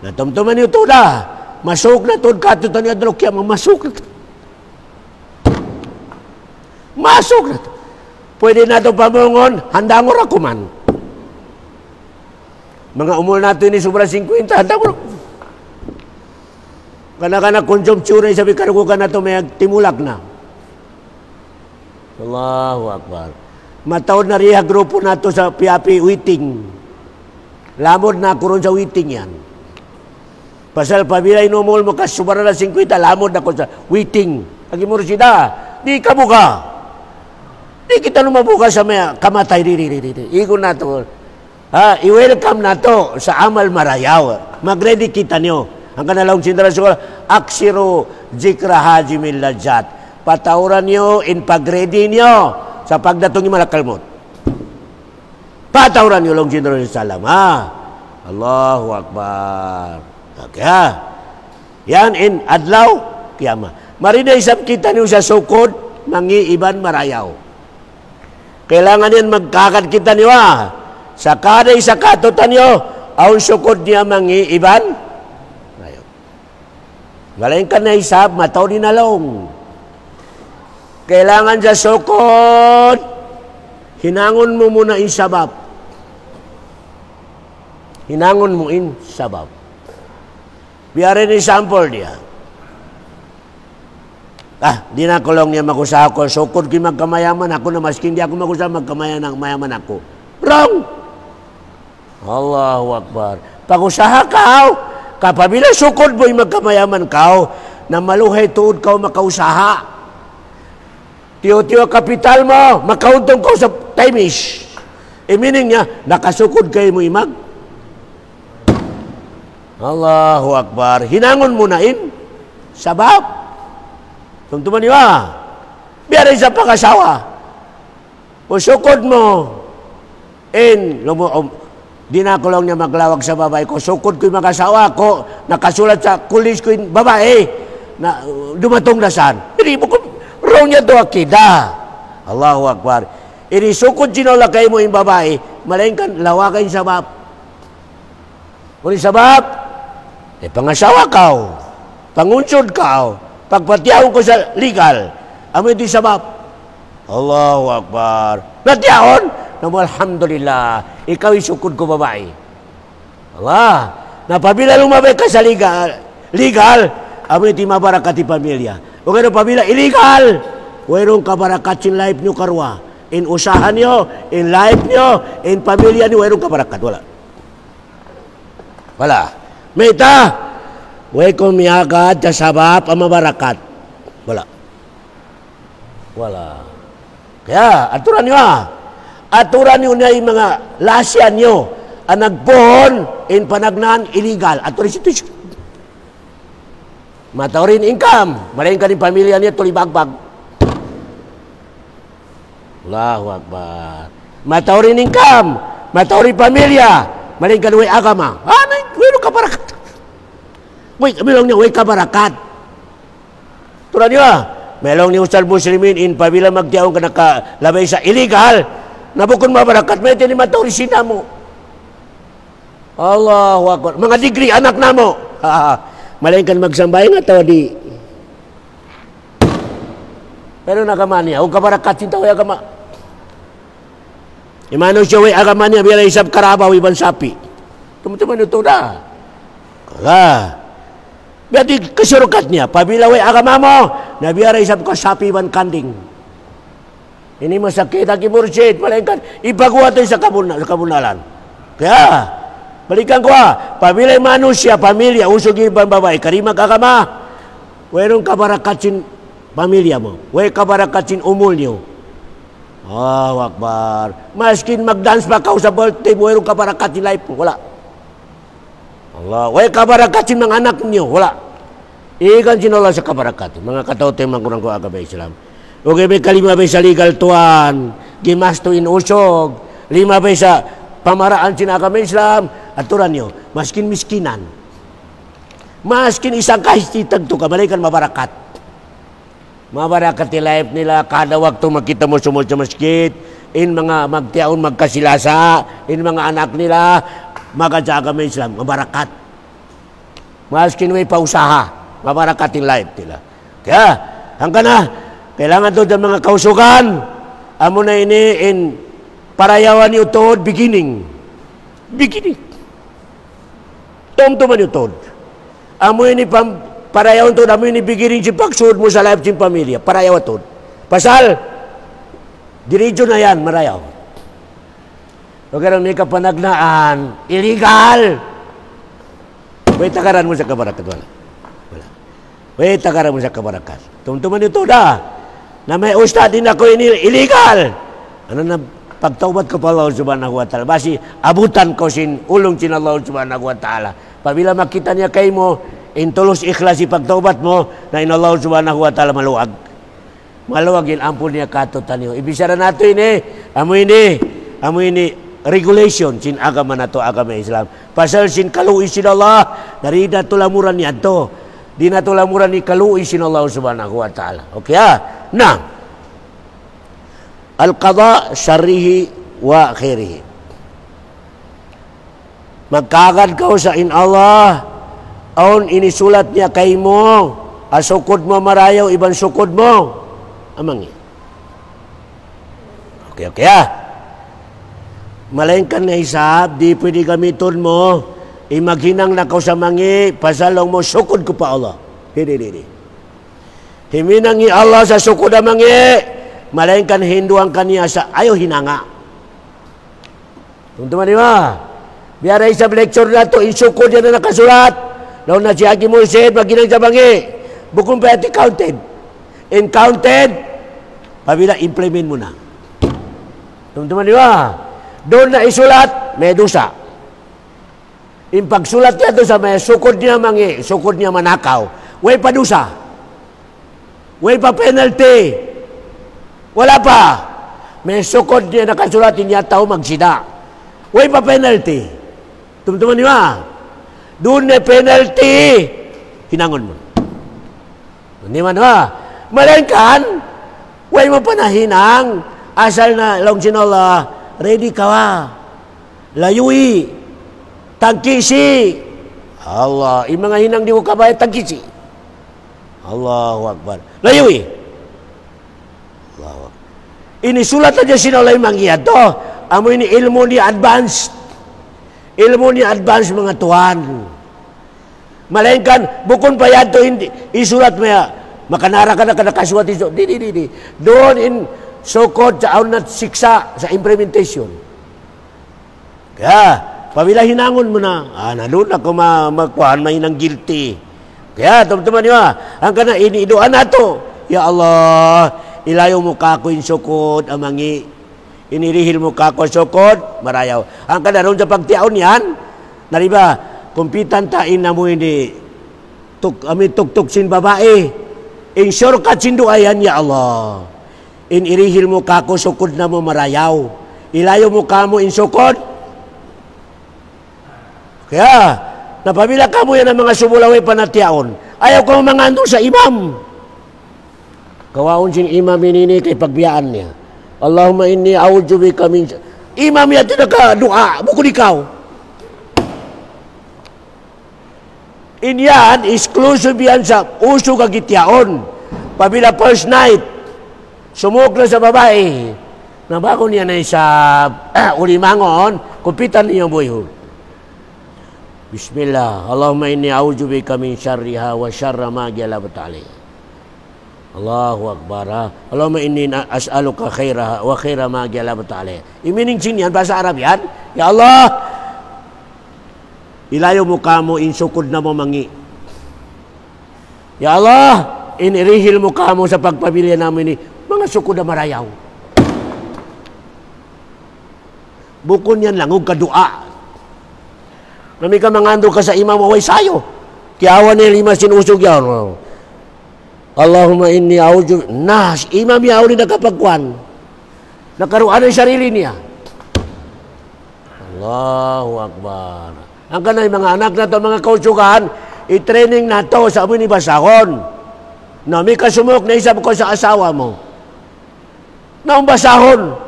natumtuman yung tuda. Masuk na to, katutan yung adlaw. Kaya masuk na to. Masuk na to. Pwede na ito pamungon, handa mo rakuman. Mga umul natin ni sobrang 50, handa mo rakuman. Kana-kana konsumsyon na sabi karugukan na ito, may timulak na. Allahu Akbar. Matawad na riya grupo na to sa piapi waiting. Lamod na ako ron sa waiting yan. Pasal pabila inumol mo ka subara na 50, lamod na ko sa waiting. Agi mo sida, di ka buka. Di kita lumabuka sa mga kamatay. Igon na to. I-welcome na to sa amal marayaw. Mag-ready kita nyo. Ang kanalawang sindara sa aksiro zikra hajimil lajat. Patauran nyo in pag-ready nyo sa pagdatong yung malakalmot. Patauran nyo lang sindara sa salam. Allahu Akbar. Okay, yan in adlaw kiyama. Marina isap kita nyo sa sukod, mangiiban marayaw. Kailangan yan magkakad kita nyo sa kada isa katutan nyo, ang sukod niya mangiiban marayaw. Galayin ka na isap, mataw din nalong. Kailangan sa sukod, hinangon mo muna in sabab. Hinangon mo in sabab. Biarin example dia. Di na ko lang niya makusaha ko. Sukod ko magkamayaman ako na maskin di ako makusaha magkamayaman ako. Wrong! Allahu Akbar. Pag-usaha ka, kapabila sukod mo'y magkamayaman ka, na maluhay tuod ka makausaha. Tiyo-tiyo kapital mo, makauntong ka sa timish. Meaning niya, nakasukod kayo mo imag. Allahu Akbar. Hinangon mo na in sabab. Tungtuman niyo biarin sa pag-asawa. O sukod mo in di na ko lang niya maglawag sa babae ko. Sukod ko yung mag-asawa ko. Nakasulat sa kulis ko yung babae na dumatong dasan. Hindi mo ko wrong niya doa kida. Allahu Akbar. Ini sukod sinola kayo mo yung babae. Malainkan lawa kayo sabab. Kung sabab, pangasawa ka, pangunsod ka, pagpatiyaw ko sa legal, amo ito sabab. Allahu Akbar. Natiyahon, namu alhamdulillah, ikaw isukod ko babae. Allah, napabila lumabay ka sa legal, amo ito mabarakati pamilya. O kaya napabila illegal, mayroong kabarakat sin life nyo karwa. In usahan nyo, in life nyo, in pamilya nyo, mayroong kabarakat. Wala. Meta, way kumiyagad sa sabab ang mabarakat. Wala. Kaya, aturan nyo aturan nyo na yung mga lasyan nyo, ang nagpohon, in panagnan, illegal. At restitution. Mataurin income. Malayin ka rin pamilya niya, tulibagbag. Allahu Akbar. Mataurin income. Mataurin pamilya. Malayin ka rin agama. Wala ka barakat. Bilang niya, ka barakat. Tulad niya, melong ni Ustaz Muslimin, in pabila magtiyaong ka nakalabay sa illegal, nabukon mabarakat, may tinimataurin sina mo. Allahu Akbar. Mga degree, anak na mo. Malayin ka magsambay nga tawa di. Pero nakaman niya, huwag ka barakat, sinta ko agama. Imano siya, way agama niya, bilang isap karabaw, ibang sapi. Tumutuman ito na. Kala. Biati kasurukat niya, pabila way agama mo, nabiyara isap ka sapi, ibang kanding. Ini masakit, aki mursid, malayin ka, ipagawa ito sa kabunalan. Kaya, balikan ko pabila manusia, pamilya, usog ibang babae, karimag agama, mayroong kabarakatin pamilya mo, way kabarakatin umul niyo. Allahu Akbar. Maskin mag-dance pa ka sa birthday mo, mayroong kabarakatin life mo, wala. Allah, way kabarakatin mga anak niyo, wala. Ikan sinula sa kabarakatin, mga katautay mangkurang ko agama Islam. Okay, may kalima ba sa legal tuan, gimasto in usog, lima ba sa pamaraan sinagama Islam, aturan nyo, maskin miskinan. Maskin isang kahistitag to, kamalaikan mabarakat. Mabarakat yung life nila, kada waktu makita mo sumul sa masjid, in mga magtiaon magkasilasa, in mga anak nila, magkasagama Islam, mabarakat. Maskin may pausaha, mabarakat yung life nila. Kaya, hanggang na, kailangan to ng mga kausugan, amo na ini in parayawan ni utod, beginning. Beginning. Tumtuman ni utod. Amo ini parayawan to, amo ini beginning si pagsud mo sa life si pamilya. Parayawan to. Pasal, diretso na yan, marayaw. O kaya may kapanagnaan, illegal. May takaran mo sa kabarakat. Wala. May takaran mo sa kabarakat. Tumtuman ni utod na may ustad din ako ini illegal. Ano na pagtaubat ko pa Allah subhanahu wa ta'ala. Basi abutan ko sin ulong sin Allah subhanahu wa ta'ala. Pabila makita niya kay mo, intulus ikhlas si pagtaubat mo, na in Allah subhanahu wa ta'ala maluwag. Maluwag in ampun niya katutan niyo. Ibisara nato ini, amo ini regulation sin agama nato, agama Islam. Pasal sin kaluwi sin Allah, dari natulamuran niya to. Di natulamuran ni kaluwi sin Allah subhanahu wa ta'ala. Okay Nah, al-qada syarrihi wa khairihi. Magkagad ka sa in Allah, aun inisulat niya kay mo, asukod mo marayaw, ibang sukod mo. Amangi. Okay. Malain ka na isab, di pwede gamiton mo, maghinang na ka sa mangi, pasalong mo, sukod ko pa Allah. Hindi. Himinangi Allah sa sukod na mangi, malainkan hinduan kaniya sa ayaw hinanga. Teman-teman di ba? Biar sa lecture na to, insukod yan na nakasulat. Laon na si Haji Mursid, maginang sa bangi. Bukong pa yati counted. Encounted, pabila implement mo na. Teman-teman di ba? Doon na isulat, may dosa. Yung pagsulat niya doon sa may sukod niya mangi, sukod niya manakaw, way pa dosa. Way pa penalty. Wala pa. May sukod niya nakasulatin niya tao magsida. Way pa penalty. Tumtuman niyo doon na penalty. Hinangon mo. Hindi man malangkan, way mo pa na hinang. Asal na long sinola, ready ka layui. Tangkisi. Allah. Yung mga hinang di mo kabayat, tangkisi. Allahu Akbar. Layui. Ini sulat aja sinolay mangyad to. Amo ini ilmu ni advance. Ilmu ni advance mga tuan. Malainkan bukon pa yan to hindi isulat maya. Makanara ka na nakasulat ito. Di. Doon in sukod sa aunat siksa sa implementation. Kaya pabila hinangon mo na, nalun ako magkuhan mahinang guilty. Kaya teman-teman niyo ang kana iniiduan nato. Ya Allah, ilayo mo ka ko yung sukod amangi. inirihil mo kako sukod, marayaw. Ang kadaron sa pagtiaon yan, nariba, kumpitan tain na mo hindi tuk-tuk sin babae. In shortcut sin duayan, ya Allah. In irihil mo kako sukod na mo marayaw. Ilayo mo kamo in sukod. Kaya, napabila ka mo yan ang mga sumulaway panatiaon. Ayaw ko mga andong sa imam. Kawaon sin imam inini kay pagbiyaan niya. Allahumma inni a'udzu bika min imam ya tidak ka doa, bukan ikaw. Inyan exclusive yan sa uso kagitiaon. Pabila first night, sumukla sa babae. Nabago niya na sa ulimangon, kupitan niya buhay. Bismillah. Allahumma inni a'udzu bika min syarriha wa syarra ma jalabat alaiha. Allahu Akbar. Allahumma inni as'aluka khairaha wa khaira ma jalabat alaiha. Imining sin yan, bahasa Arab yan. Ya Allah, ilayo mo kamo, insukod na mo mangi. Ya Allah, inirihil mo kamo sa pagpamilya namin ni mga sukod na marayaw. Bukon yan lang, huwag kadua. Nami ka mangando ka sa imam, away sayo. Kiawan ni lima sinusog yan. Allahumma inni a'udzu nas imam yaw ni nakapagkuan. Nakaruan ang sarili niya. Allahu Akbar. Ang kanay mga anak na to, mga kausugan, i-training na to sa amin ni basahon. Na may kasumok na isap ko sa asawa mo. Naong basahon.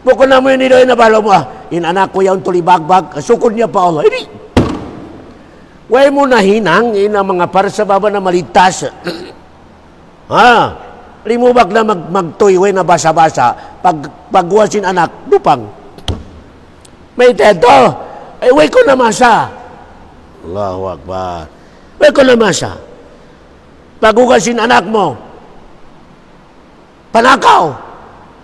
Bukod na mo yun nila na balo mo. Inanak ko yung tulibagbag. Sukod niya pa Allah. Hindi. Way mo na hinang ina mga para sa baba na malitas. Ha? Limubag na magtuy way na basa-basa. Pagwasin anak, dupang. May teto. Ay, way ko na masa. Allahu Akbar. Way ko na masa. Pagugasin anak mo. Panakaw.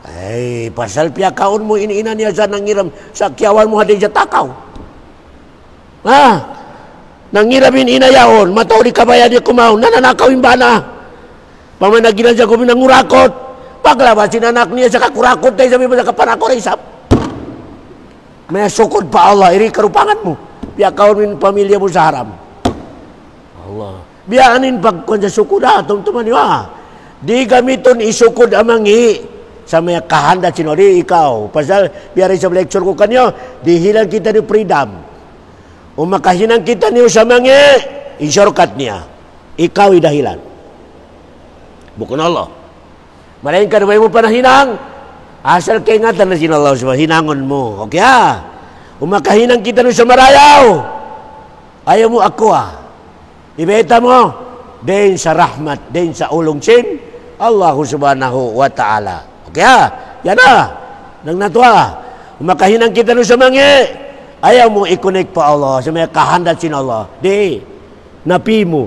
Ay, pasal piyakaon mo iniina niya sa nangiram sa kiyawan mo hadin sa takaw. Ha? Nangiramin inayaon, mataw di kabayan niya kumaw, nananakaw yung bana. Pamanagilan siya kung nangurakot. Paglabasin anak niya sa kakurakot, tayo sabi mo sa kapanakot, isap. May sukod pa Allah, iri karupangan mo. Piyakaon mo pamilya mo sa haram. Allah. Biyaanin pagkuhan sa sukod ha, tumtuman niyo ha. Di gamiton isukod amangi sa may kahanda sinori ikaw. Pasal, biyari sa lecture ko kanyo, dihilan kita ni freedom. Umakahinang kita niyo sa mangi, insyurkat niya. Ikaw dahilan. Bukan Allah. Malayin ka naman mo panahinang. Asal kay nga na sinalaw sa hinangon mo. Okay ha? Umakahinang kita niyo sa marayaw. Ayaw mo ako ha. Ibeta mo. Den sa rahmat, den sa ulong sin. Allahu subhanahu wa ta'ala. Okay ha? Yan ha. Nang natuwa. Umakahinang kita niyo sa mangi. Ayaw mo i-connect pa Allah sa may kahandat sin Allah. Di, napi mo.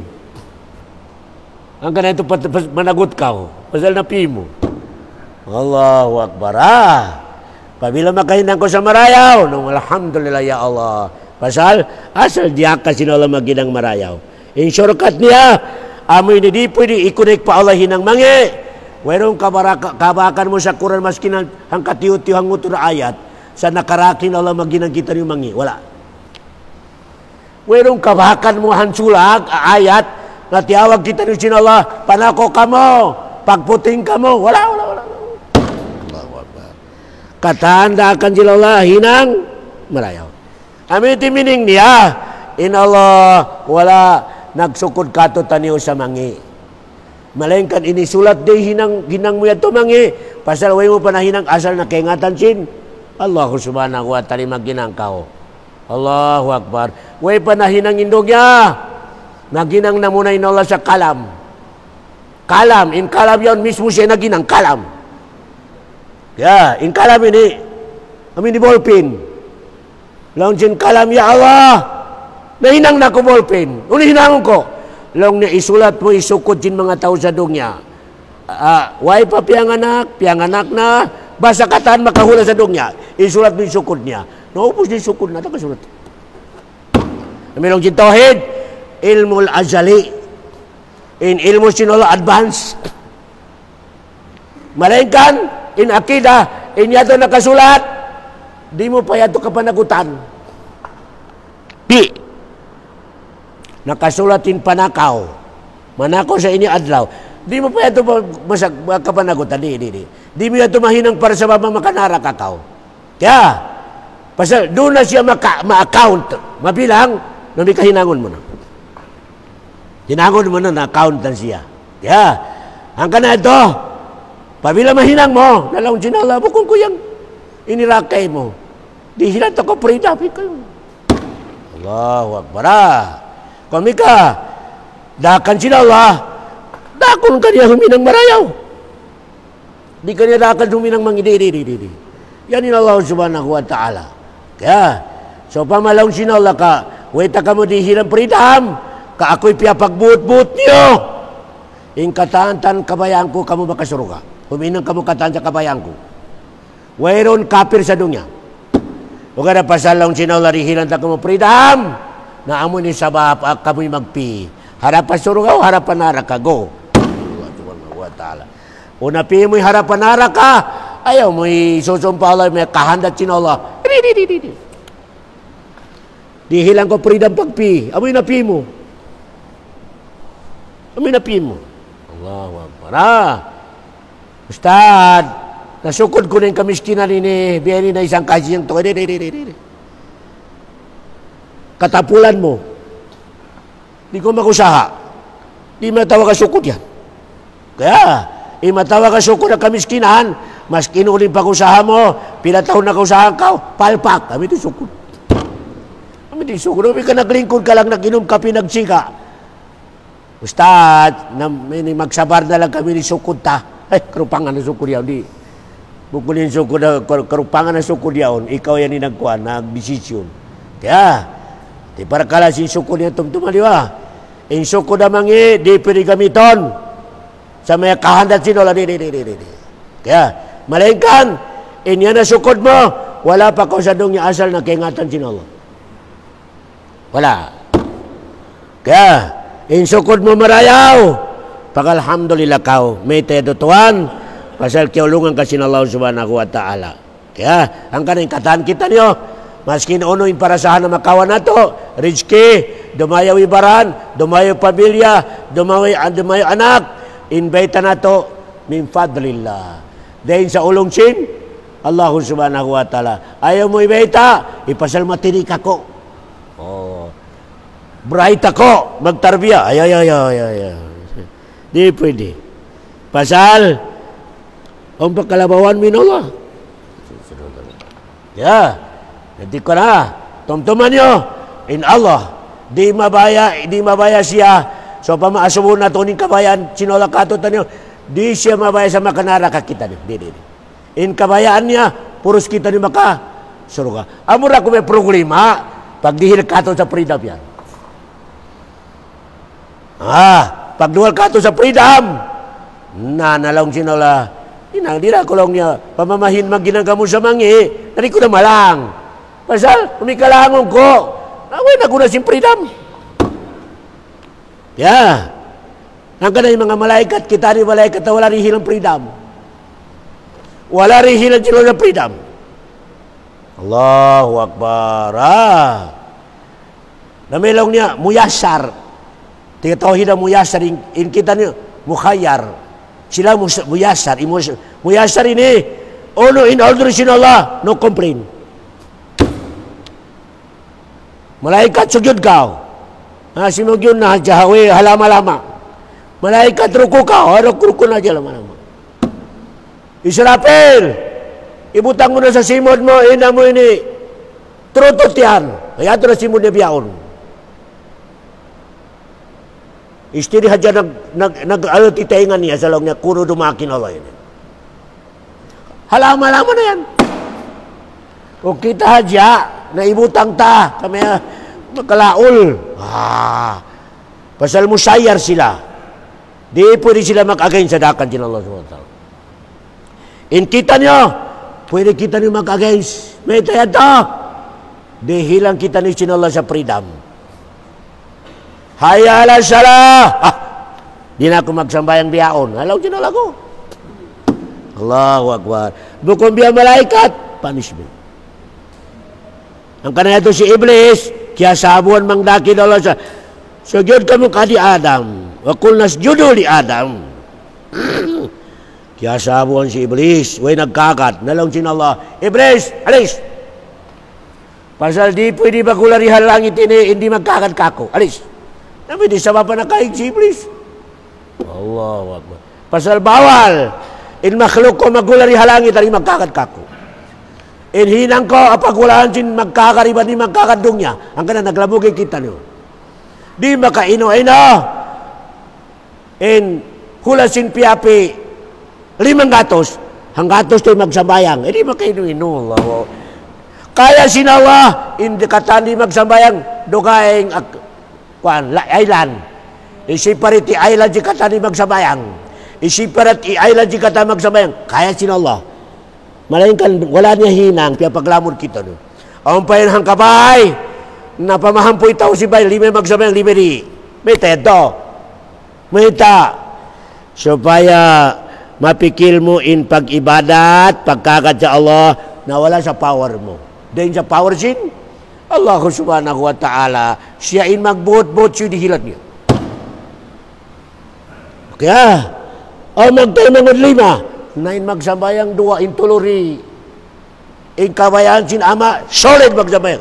Ang ganito managot ka. Pasal napi mo. Allahu Akbar. Pabila makahinang ko sa marayaw, nung alhamdulillah ya Allah. Pasal, asal diya ka sin Allah maginang marayaw. In shortcut niya, amoy hindi pwede i-connect pa Allah hinang mangi. Werong kabakan mo sa Quran maskin ang katiyo-tiyo ang utur ayat. Sa nakarakin Allah maginang kita niyo mangi. Wala. Werong kabakan mo hansulag, ayat, na tiyawag kita niyo sin Allah, panako ka mo, pagputing ka mo. Wala. Katanda akan sila Allah, hinang, marayaw. Amin timining niya, in Allah, wala, nagsukod kato taniyo sa mangi. Malengkan inisulat di hinang mo yato mangi, pasal way mo pa na hinang asal na kaingatan sin, Allahu subhanahu wa ta'ala maginang kao. Allahu Akbar. Way panahinang indog niya. Naginang na muna in Allah sa kalam. Kalam. In kalam yun mismo siya naginang kalam. Yeah, in kalam ini. Amin di ballpen. Laon sin kalam, ya Allah. Nahinang na ko ballpen. Unihinangon ko. Laon na isulat mo isukod sin mga tao sa dungya. Way pa piyang anak na. Basa kataan makahula sa dungya. Isulat mo yung sukod niya. Naupos niya yung sukod na. Takasulat. Mayroong sin tauhid. Ilmul azali. In ilmu sinula advance. Malengkan. In akida. inya to nakasulat, di mo pa yato kapanagutan. Di, nakasulatin panakaw. Manakaw sa inyo adlaw. Di mo pa yato kapanagutan. Di mo yato mahinang para sa makanara kakaw. Kaya, pasal doon na siya ma-account, mabilang, na may kahinangon mo na. Hinangon mo na, na-accountan siya. Kaya, ang kana ito, pabila mahinang mo, nalaong sinala, bukong ko yung inirakay mo. Di sila ito ko pre-dapat kayo. Allahu Akbar. Kung ka, dakan sinala, dakon ka niya huminang marayaw. Di ka niya dakan huminang mangidi. Yan in Allah subhanahu wa ta'ala. Kaya, so pamalaong sinala ka, weta ka mo di silang freedom, ka ako'y piyapagbuot-buot niyo. In kataan kabayaan ko, kamu makasuruga. Huminang kamu kataan sa kabayaan ko. Wayron kapir sa dunya. O kada pasalaong sinala di silang kamu freedom, na amo ni sabab, kamu'y magpi. Harapan suruga o harapan nara ka, go. Allah subhanahu wa ta'ala. Una pi mo'y harapan nara ka, ayaw mo'y susumpalay, may kahandat sinala. Di hilang ko freedom pagpi. Amoy napi mo. Amoy napi mo. Allahu Akbar. Ustad, nasukod ko na yung kamiskinan ni Biyani na isang kasi yung to. Katapulan mo. Di ko makusaha. Di matawa ka sukod yan. Kaya, matawa ka sukod na kamiskinan, mas kinuling pag-usaha mo, pila taon na kausahan ka, palpak. Kami ito sukod. Kami ito sukod. Kami ka naglingkod ka lang, nag-inom ka, pinagsika. Ustad, magsabar na lang kami ni sukod ta. Ay, karupangan na sukod yaw. Di. Bukulin sukod na, karupangan na sukod yaw. Ikaw yan inagkuhan, nag-desisyon. Kaya, di para kala si sukod niya tumtumaliwa. In sukod na mangi, di pwede gamiton. Sa may kahandat sinola, di. Kaya, malengkan, inya na sukod mo, wala pa ko sa dong niya asal na kaingatan sinolo. Wala. Kaya, in sukod mo marayaw, pagalhamdulillah kao, may tayo tutuan, pasal kiulungan ka sinalaw subhanahu wa ta'ala. Kaya, ang kaning kataan kita niyo, maskin uno yung parasahan na makawan na to, rizki, dumayaw ibaran, dumayaw pamilya, dumayaw anak, invita na to, min fadlillah. Dahil sa ulong sin, Allah subhanahu wa ta'ala, ayaw mo ibeta, ipasal matinik ako. Oh. Bright ako, magtarbiya. Ay. Di pwede. Pasal, ang pagkalabawan minula. Ya, hindi ko na. Tumtuman nyo, in Allah, di mabaya siya. So, pamaasubon na ito ng kabayan, sinula kato tanyo, di siya mabaya sa makanara ka kita. Di. In kabayaan niya, puros kita ni maka suruga. Amura ko may problema, pag dihil kato sa freedom yan. Pag duwal kato sa freedom, nalawang sinula, dinang kulong niya, pamamahin maginagamu sa mangi, nari ko na malang. Pasal, umikalangon ko, away na ko na sin freedom. Yeah. Ang kanay mga malaikat, kita ni malaikat na wala rin hilang freedom. Wala rin hilang sila na freedom. Allahu Akbar. Namilong niya, muyasar. Tingatawahin na muyasar, in kita niyo, mukhayar. Sila muyasar. Muyasar ini, uno in order sin Allah, no complain. Malaikat sujud kau. Simugyun na, jahawe, halama-lama. Malaikat ruku kau, ruku na aja lama-lama. Israfil, ibutang mo na sa simod mo, ina mo ini, trutot yan. Kaya ito na simod niya biyaon. Istiri hadya nag-alot itaingan niya sa lang niya, kuro dumakin Allah ini. Halama-lama na yan. Kung kita hadya, na ibutang ta, kami makalaol. Pasal musayar sila. Di pwede sila mag-again sa dakan din Allah SWT. In kita nyo, pwede kita nyo mag-against. May tayo to. Di hilang kita nyo sinala sa freedom. Hayya ala salah. Di na ako magsambayang biyaon. Halaw sinala ko. Allahu Akbar. Bukan biya malaikat, punishment. Ang kanaya ito si Iblis, kaya sabuan mangdaki daw sa sugyod kamu kadi Adam. Wa kulnas judo li Adam. Kaya sabuan si Iblis, way nagkakat. Nalong sin Allah, Iblis, alis! Pasal di pwede bakularihan langit ini, hindi magkakat kako. Alis! Nabi di sama pa nakaig si Iblis. Allahu Akbar. Pasal bawal. In makhluk ko magularihan langit, hindi magkakat kako. In hinang ko, apagulahan sin magkakariban, di magkakadung niya. Ang kana naglabugay kita niyo. Di makaino-ino. In hulasin piapi, 5 gatos. Ang gatos to'y magsambayang. Di makaino-ino. Allah. Kaya sinawa, hindi katandi magsambayang, dugaing island. Isiparit i-island di katandi magsambayang. Isiparit i-island di katandi magsambayang. Kaya sinawa. Malainkan wala niya hinang, piya paglamod kita no. Ang payan hang kabay, napamahampoy tao si bay, 5 magsambayang, 5 di. May teto. May ta. Supaya mapikil mo in pag-ibadat, pagkakat sa Allah, na wala sa power mo. Dahil sa power sin, Allah subhanahu wa ta'ala, siya in magbuot-buot siya dihilat niya. Kaya, o magtayo ng 5, nain magsambayang 2 in tuluri. In kabayan sin ama, solid magsambayang.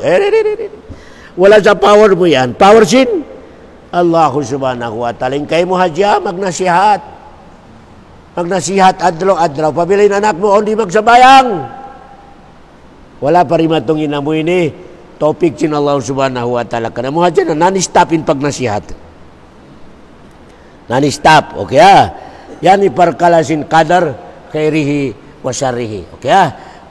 Wala sa power mo yan. Power sin, Allah subhanahu wa ta'ala. Kayo mo hadya, magnasihat. Magnasihat adlaw-adlaw. Pabilin anak mo, hindi magsambayang. Wala pa rin matong inamu ini. Topic sin Allah subhanahu wa ta'ala. Kana mo hadya na nani-stop in pagnasihat. Nani-stop. Okay yan iparkalasin kadar khairihi wa syarrihi. Okay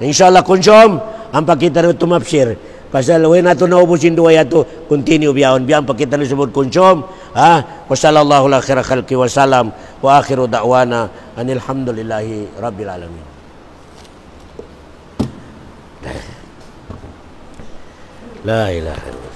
inshallah konsom ang pagkita na tumapsir. Pasal way nato naubusin duwa yato continue biyaon pagkita na subod konsom. Wa sallallahu ala khaira khalqi wa salam wa akhiru da'wana anil hamdulillahi rabbil alamin. La ilaha illallah.